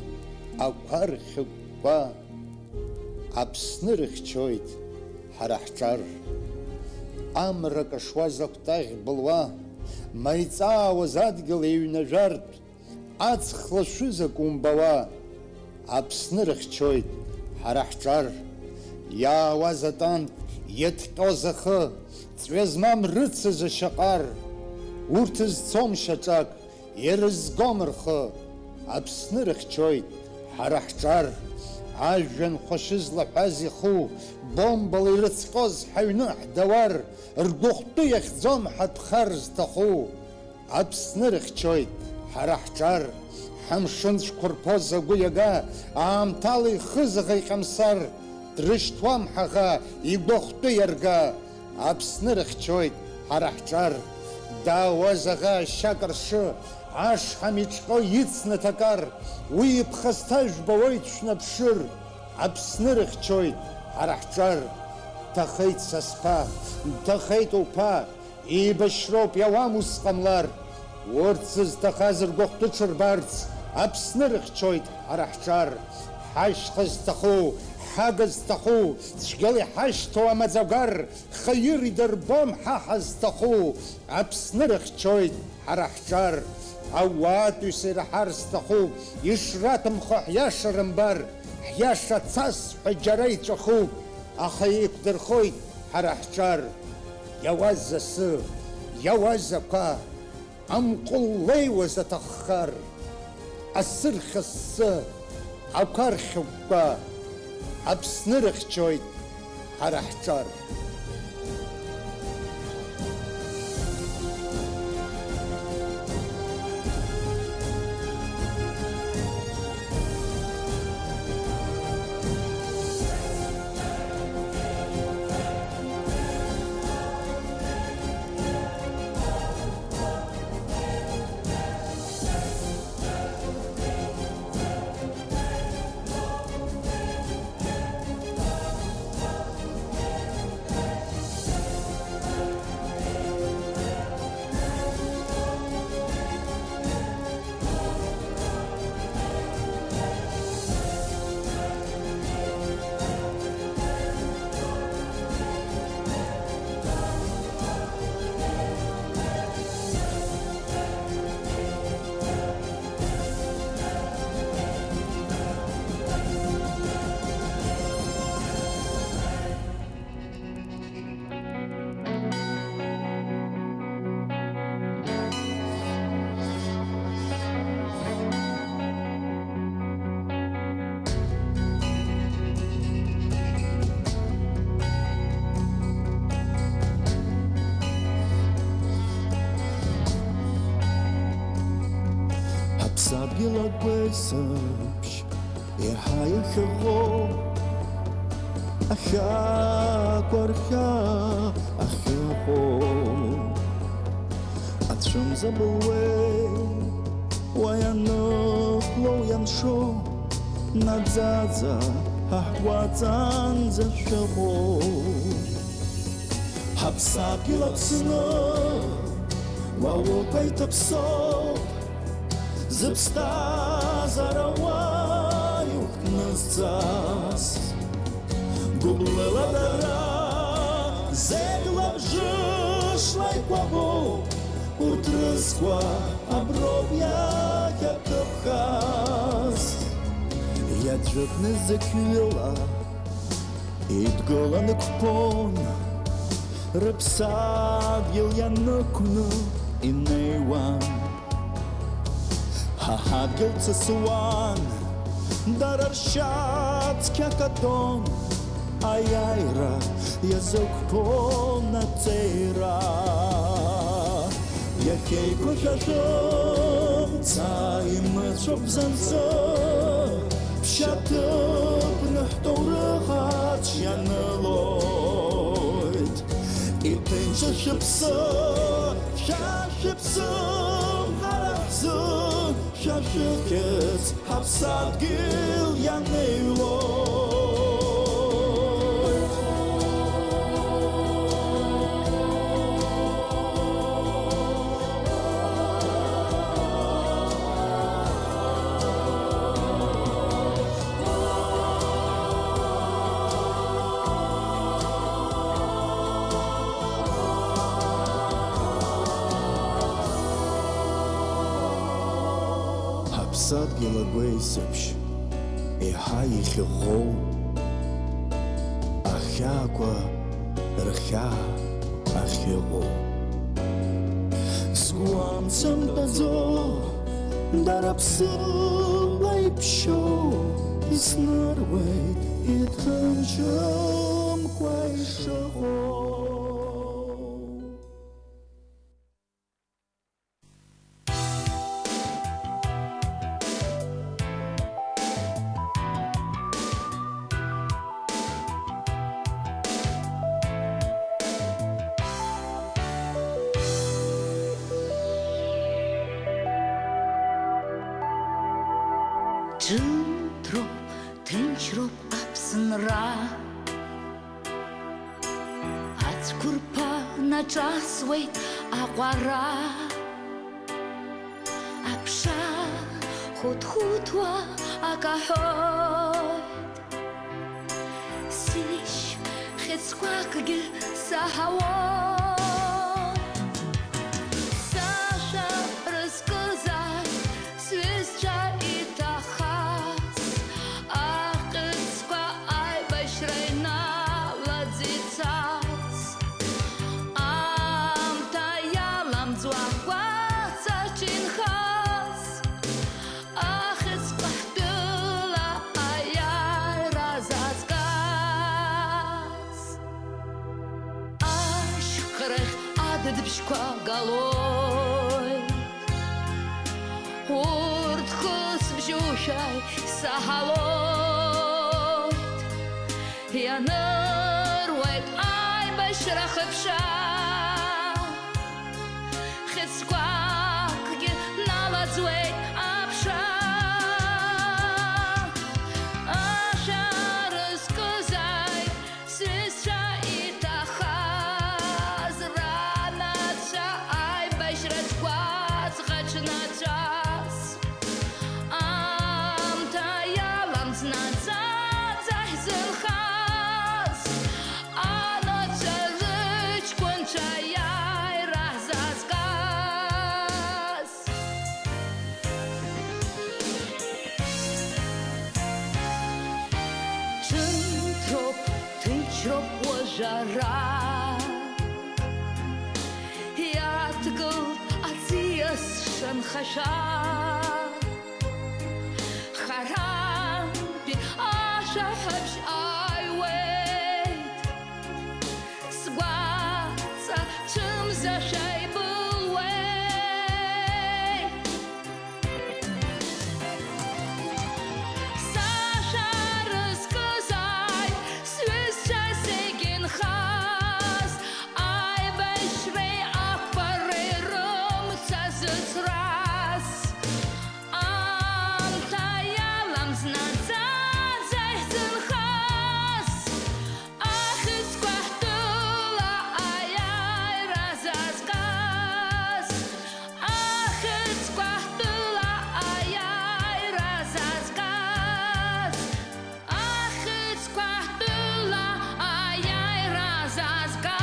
ақәа рхьыкәкәа, Аԥсны рыхьчоит ҳара ҳҿар. Амра кашуаз акәтаӷь былуа, маиҵаауаз адгьыл еиҩнажәартә, аҵх лашәыз ак умбауа, Аԥсны рыхьчоит ҳара ҳҿар. Иаауаз атанк, иаҭҟьоз ахы, ҵҩа змам рыцыз ашьаҟар, урҭ зцом шьаҿак, ирызгом рхы, Аԥсны рыхьчоит ҳара ҳҿар. ажәҩан хәашьы злаҳәаз иху, бомбала ирыцҟоз ҳаҩны ҳдауар, ргәыхәтәы иахьӡом ҳатәхар зҭаху. Аԥсны рыхьчоит ҳара ҳҿар, ҳамшын зқәырԥоз агәы иага, аамҭала ихызаӷа иҟьамсар, дрышьҭуам ҳаӷа игәыхәтәы иарга. Аԥсны рыхьчоит ҳара ҳҿар, даауаз аӷа ашьак ршы, ашҳам иҿҟьо ицны ҭакар, уи иԥхасҭа жәбауеит шәнаԥшыр. Аԥсны рыхьчоит ҳара ҳҿар, ҭахеит сасԥа, ҭахеит уԥа, еибашьроуп иауам ус ҟамлар. Урҭ зызҭахаз ргәыхәтәы ҽырбарц, Аԥсны рыхьчоит ҳара ҳҿар. Ҳашьха зҭаху, ҳага зҭаху, цәгьала иҳашьҭоу амаӡагәар, хаир идырбом ҳа ҳазҭаху. Аԥсны рыхьчоит ҳара ҳҿар. Ауаатәыҩса ираҳар зҭаху, ишраҭәамхо ҳиаша рымбар, ҳиаша цас ҳәа џьара иҵәахуп, аха еиқәдырхоит ҳара ҳҿар. Иауаз асы, иауаз ақәа, амҟәыл леиуаз аҭаххар, асы рхьыссы, ақәа рхьыкәкәа, Аԥсны рыхьчоит ҳара ҳҿар. Ҳаԥсадгьыл агәеисыбжь еиҳа иахьыӷәӷәо, ахьакәа рхьаа ахьыҟоу, ацәымза былуеи, уа ианыхлоу ианшо, наӡаӡа ҳаҳгәаҵанӡа шәыҟоу. Ҳаԥсадгьыл Аԥсны, уа уҟа иҭаԥсоуп, зыԥсҭазаара уаҩхнызҵаз, гәыблыла дара зегь лабжышла икәабоуп, урҭ рызқәа аброуп иахьакыԥхаз. Иаӡәыкны зықьҩыла идгылан ықәԥон, рыԥсадгьыл ианықәны инеиуан. Ҳадгьыл ҵысуан, дара ршьацқьа катон, аиааира иазықәԥон аҵеира. Иахьеиқәышәашәымца имыцәо бзанҵы, ԥшьаҭыԥны ҳҭоурых ацә ианылоит. Иҭынчыз шәыԥсы, шәашәыԥсым ҳара ҳзы, шәашәыхьыӡ ҳаԥсадгьыл ианеилоит. Ҳаԥсадгьыл агәеисыбжь еиҳа ихьыӷәӷәоу, ахьаақәа рхьаа ахьыҟоу. Сгәы амца мтәаӡо, дара ԥсыла иԥшьоу, Снорвейт и транчом квайшаго. Джинтроп, тынчроп апсынра Ацкурпа начасвейт аҟәара Аԥша хәыҭхәыҭуа акаҳәоит Сишь хьыӡқәакгьы саҳауоит Саша рызкызар сҩызцәа иҭахаз Аҟыцқәа аибашьра иналаӡ-ицаз Аамҭа иаламӡуа гәаҵаҿ инхаз Ахьыӡқәа ҳтәыла аиааира зазгаз Ашьхарахь адыдбжьқәа галоит Урҭ хысбжьушәа исаҳалоит Ианыруеит аибашьра хыԥша Хьыӡқәакгьы налаӡуеит аԥша Ашара зкызааит сҩызцәа иҭахаз Ранацәа аибашьра згәаҵӷаҿнаҵәаз Аамҭа иаламӡ наӡаӡа ҳзынхаз Анацәа рыҷкәынцәа иааира зазгаз Ҿымҭроуп, ҭынчроуп уажәара Иадгылт аӡиас шанхашәа Харантәи ашәаҳәабжь ааиуеит Сгәаҵа цәымзашәа ибылуеит Саша рызкызааит сҩызцәа зегьы инхаз Аибашьреи ақәԥареи рымца зыцраз Аамҭа иаламӡ наӡаӡа ҳзынхаз Ахьыӡқәа ҳтәыла аиааира зазгаз Ахьыӡқәа ҳтәыла аиааира зазгаз Ахьыӡқәа ҳтәыла аиааира зазгаз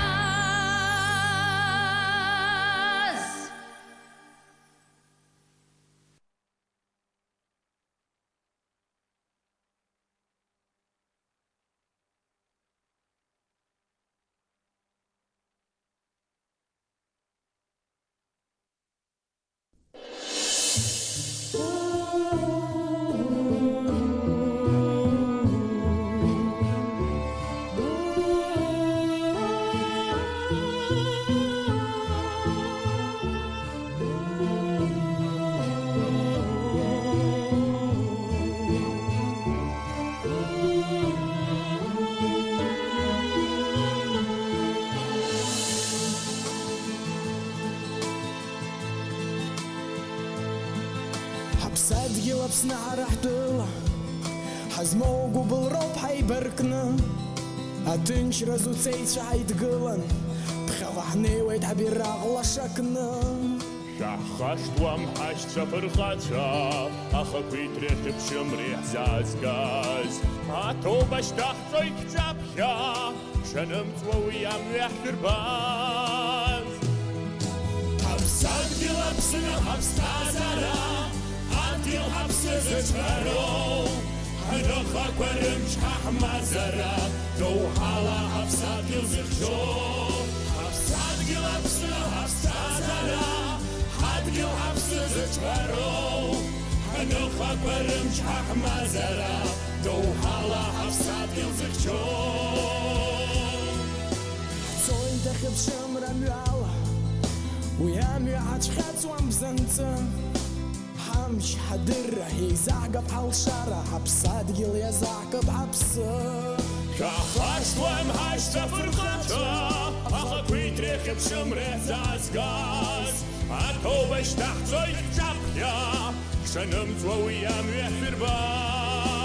Ҳаԥсадгьыл Аԥсны ҳара ҳтәыла ҳазмоуго былроуп ҳаибаркны Аҭынчразы уцеицәа ҳаидгылан ԥхьаҟа ҳнеиуеит ҳабираҟ лашакны Шаҳхашҭуам ҳашьцәа фырхацәа ахақәиҭреи хьыԥшымреи ҳзаазгаз Аҭоуба шьҭаҳҵоит ҳҿаԥхьа шанымҵуа уи амҩа ҳдырбаз Ҳаԥсадгьыл Аԥсны ҳаԥсҭазаара адгьыл ҳаԥсы зыҿҳәароу ҳныхақәа рымч ҳаҳмазара доуҳала ҳаԥсадгьыл зыхьчоу Ҳаԥсадгьыл Аԥсны ҳаԥсҭазаара адгьыл ҳаԥсы зыҿҳәароу ҳныхақәа рымч ҳаҳмазара Доуҳала ҳафсад илзыхьчон Ҳцоит ахьыԥшымра мҩала уи амҩа ҳацәхьаҵуам бзанҵы ҳамч ҳадырра еизаҳгап ҳалшара ҳаԥсадгьыл иазаҳкып ҳаԥсы Шәаҳхашҭуам ҳашьҭафырхаҭа ахақәиҭ рыхьыԥшымра ҳзаазгаз Аҭоуба шьҭаҳҵоит ҳҿаԥхьа ҳшанымҵуа уи амҩа ҳшәырбаз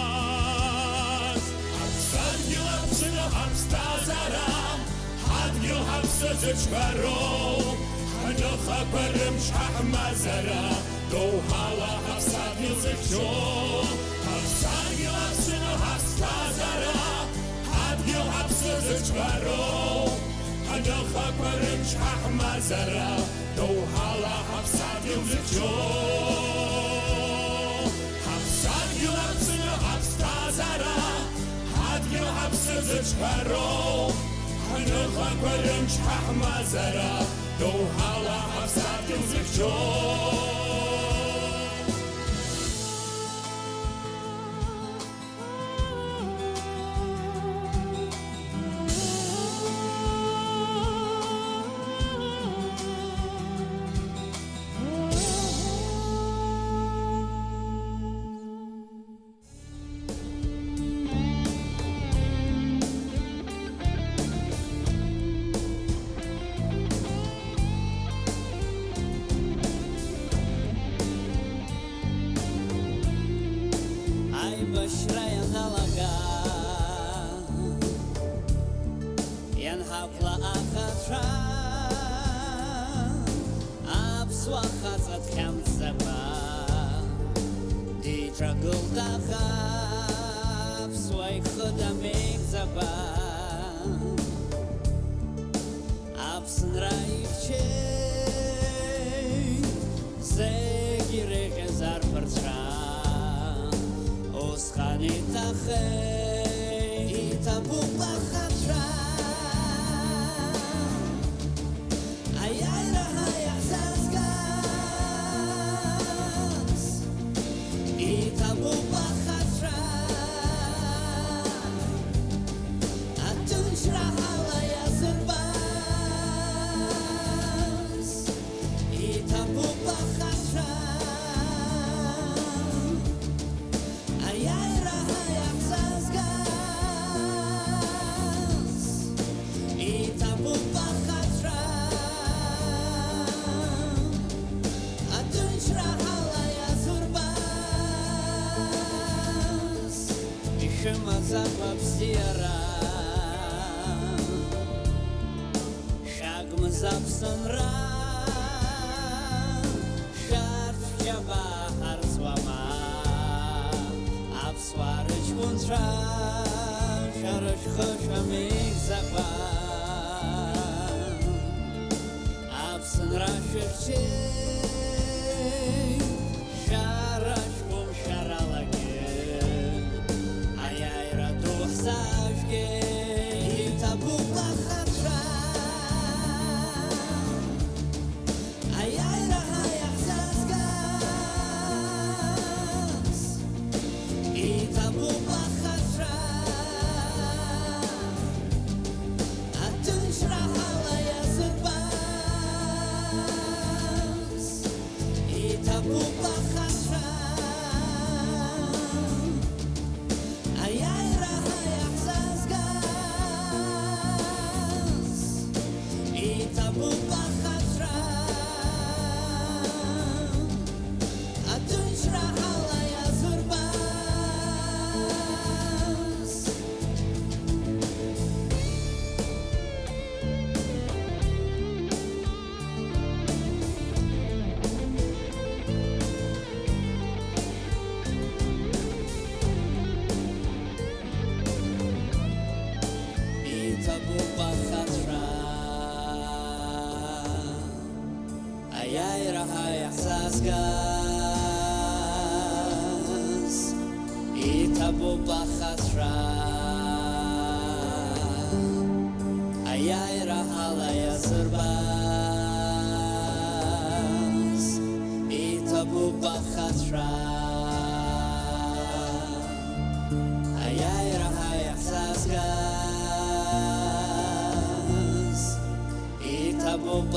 Ҳаԥсадгьыл аԥсны ҳаԥсҭазаара ҳадгьыл ҳаԥсы зыҿҳәароу ҳныхақәа рымч ҳаҳмазара доуҳала ҳаԥсадгьыл зыхьчон Ҳаԥсадгьыл аԥсны ҳаԥсҭазаара ҳадгьыл ҳаԥсы зыҿҳәароу ҳныхақәа рымч ҳаҳмазара доуҳала ҳаԥсадгьыл зыхьчон Ҳаԥсадгьыл аԥсны ҳаԥсҭазаара ҳадгьыл ҳаԥсы зыҿҳәароу ҳныхақәа рымч ҳаҳмазара доуҳала ҳаԥсадгьыл зыхьчон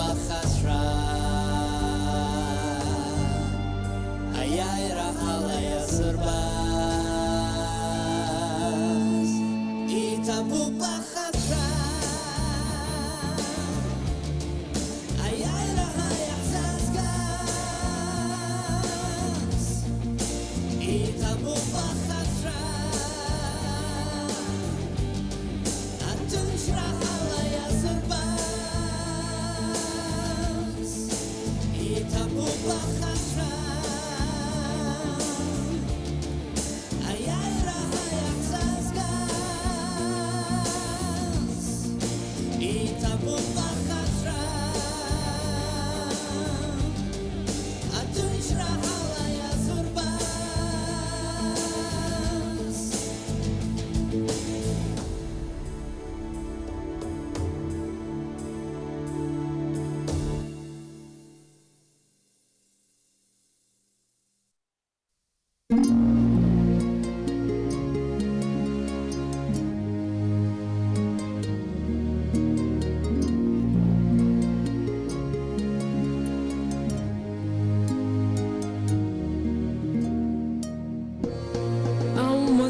בחסרה היי רחלה יסרבס איתבו בחסרה היי רחלה יחזז גס איתבו בחסרה אתן שרחלה יסרבס איתבו בחסרה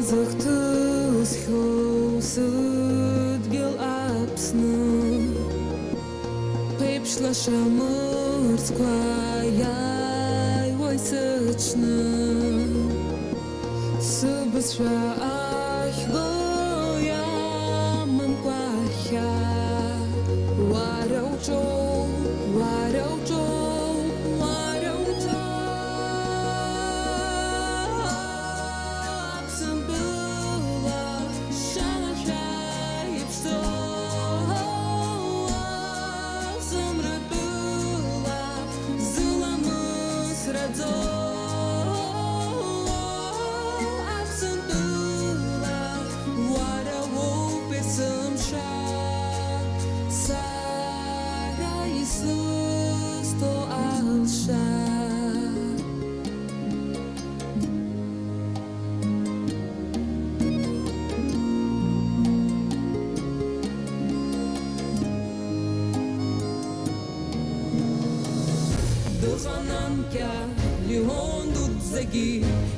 Алмазықтыз хеусыд гел апсны Пепшла шамырскваяй ойсычны Сыбысша ахгоя мымквахя Вараучоу, вараучоу, вараучоу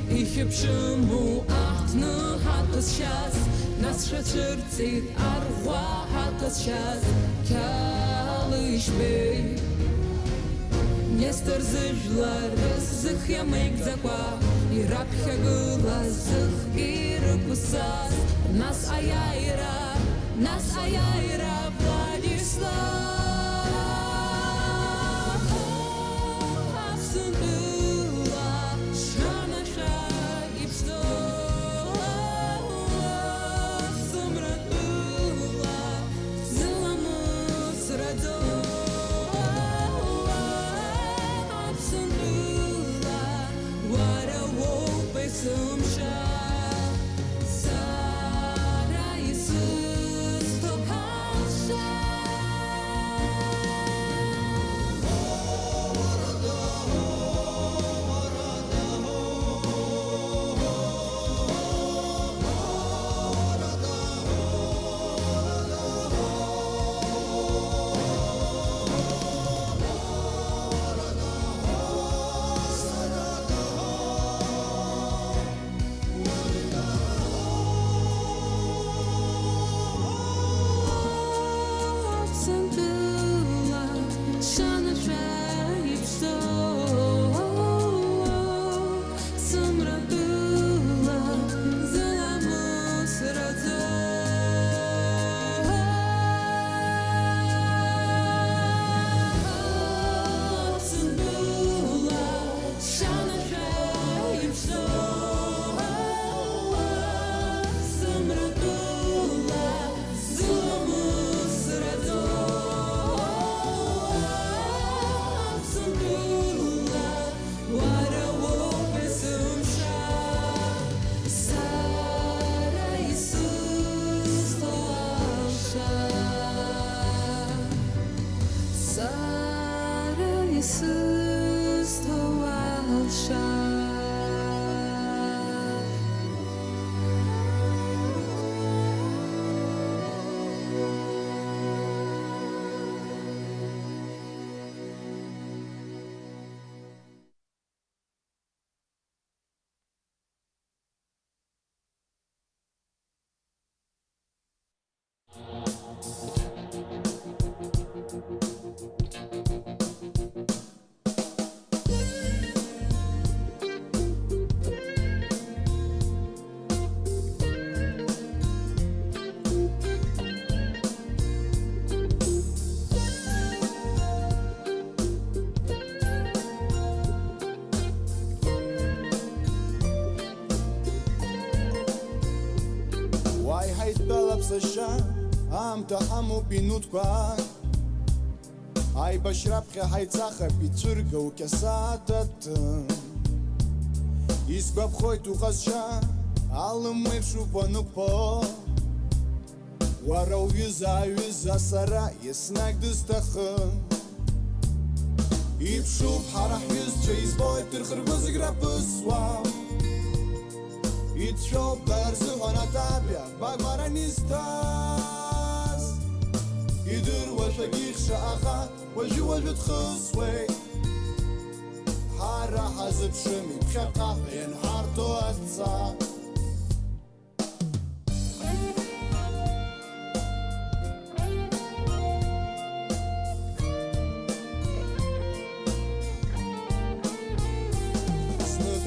Ich hab schon mu achtne hat es Schatz nas schürzit arwa hat es Schatz kalish be Nester zjlar zikh ya mek zakwa irab khagla zikh irkusas nas ayaira Vladislav Алаԥсашьа аамҭа ҳамоуп инуткәа Аибашьраԥхьа ҳаиҵахап ицәыргоу кьасаҭаҭын Исгәаԥхоит уҟазшьа алым еиԥшуп уанықәԥо Уара уҩыза аҩыза сара еснагь дысҭахын Иԥшуп ҳара ҳҩызцәа избоит рхыргәы зегь раԥысуам Ицәоуп дарзыҳәан атапиа багәаран изҭаз Идыруашәагь ихша аха уажәы-уажәы дхысуеит Ҳара ҳазыԥшым иԥхьаҟа ианҳарҭо адҵа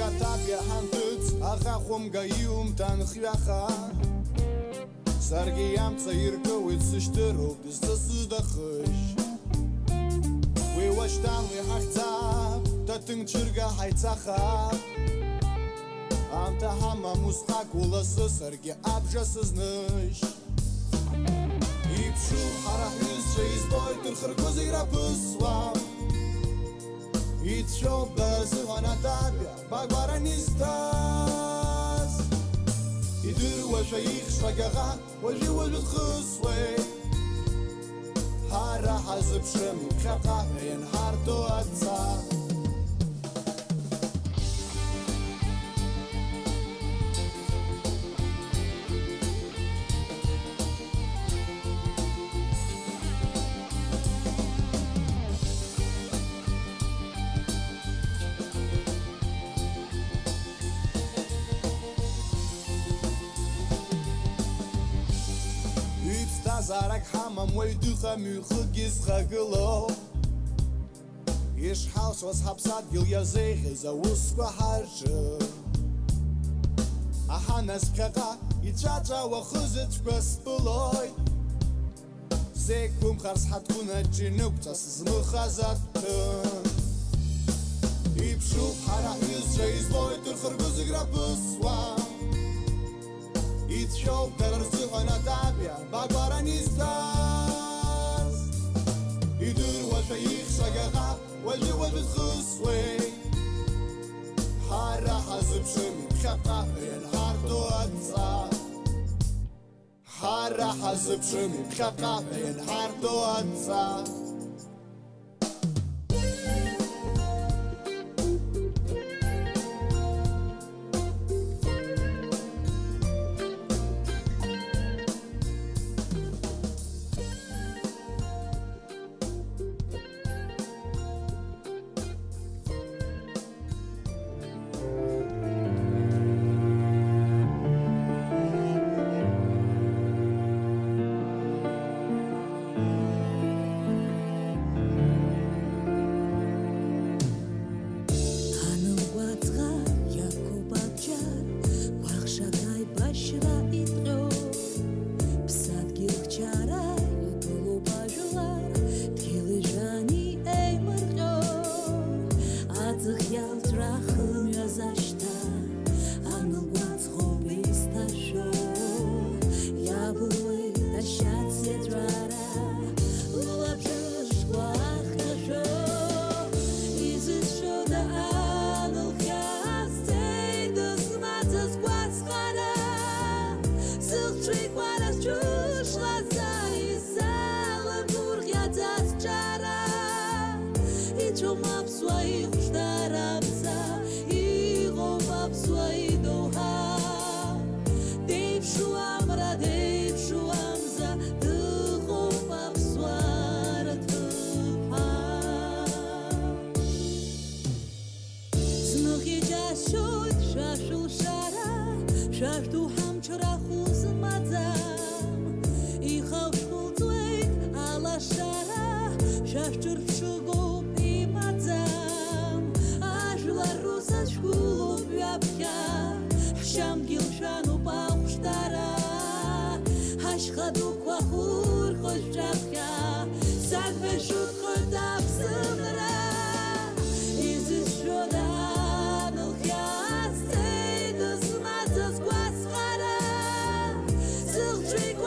Atapia hantыț, aħaħum gajjum tan xjaħa Sargi jamca jirkowit s-ixtiru b'izda-s-daħħix Wi waxtan wi ħaħtab, ta' tinċirga ħajtsaħħa Amta ħamma musħak u l-assu sargi abġa s-znix Ibxu ħaraħ jizċa jizbojt il-ħirgu zira b'iswam Itshob darzuhana tabia bagwaran istas Idur wa shayikh shagaga wa jiwal khuswe Hara hazb shami khaqa yanharto atsa Зарак хамам уйдуха мюхгиз хагыло Иш хаус was хапсат гил язех за усква харжы Аханас пхаqa ичача ва хузет кваспылой Зекум харс хаткуна джинуктас змухазаттын Ипшу хара юзча избой турхыргуз играпысвам Itshob darzuhana tabia bagwaran istas Idur wa shayikh shagaga wajhu khuswe Hara hazb shami khaqa yanharto atsa Hara hazb shami khaqa yanharto atsa Drink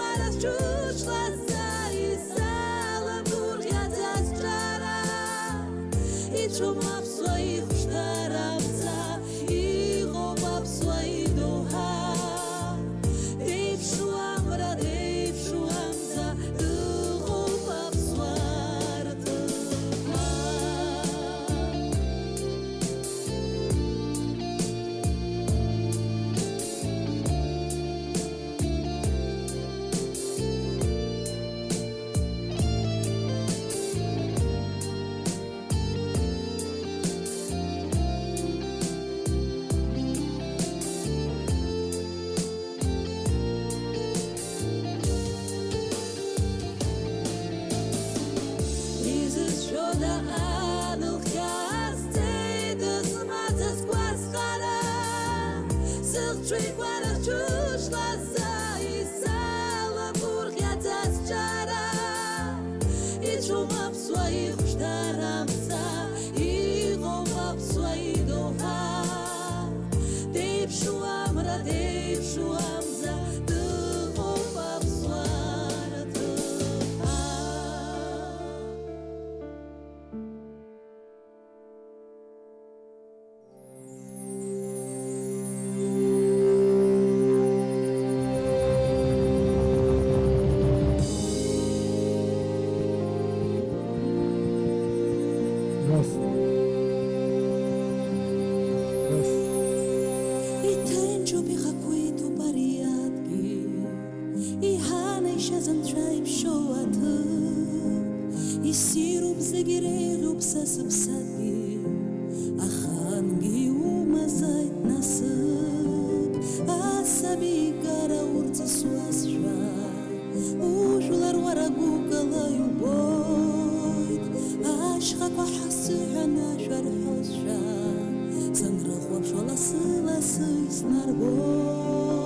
Sanrıqlab şolası lası isnar boy